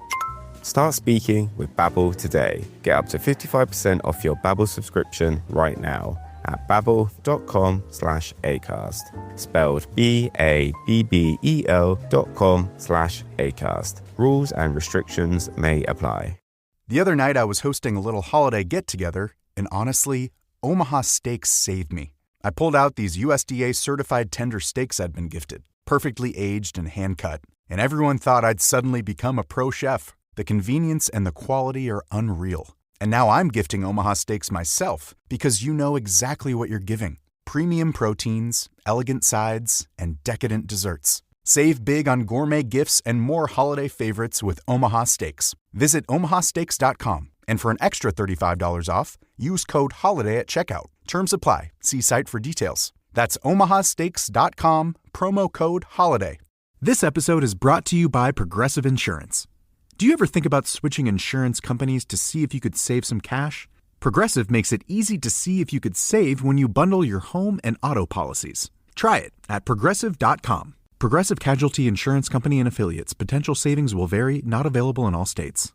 Start speaking with Babbel today. Get up to 55% off your Babbel subscription right now at babbel.com/acast. Spelled BABBEL.com/acast. Rules and restrictions may apply. The other night I was hosting a little holiday get-together, and honestly, Omaha Steaks saved me. I pulled out these USDA-certified tender steaks I'd been gifted, perfectly aged and hand-cut, and everyone thought I'd suddenly become a pro chef. The convenience and the quality are unreal. And now I'm gifting Omaha Steaks myself because you know exactly what you're giving. Premium proteins, elegant sides, and decadent desserts. Save big on gourmet gifts and more holiday favorites with Omaha Steaks. Visit omahasteaks.com, and for an extra $35 off, use code HOLIDAY at checkout. Terms apply. See site for details. That's omahasteaks.com, promo code HOLIDAY. This episode is brought to you by Progressive Insurance. Do you ever think about switching insurance companies to see if you could save some cash? Progressive makes it easy to see if you could save when you bundle your home and auto policies. Try it at Progressive.com. Progressive Casualty Insurance Company and Affiliates. Potential savings will vary, not available in all states.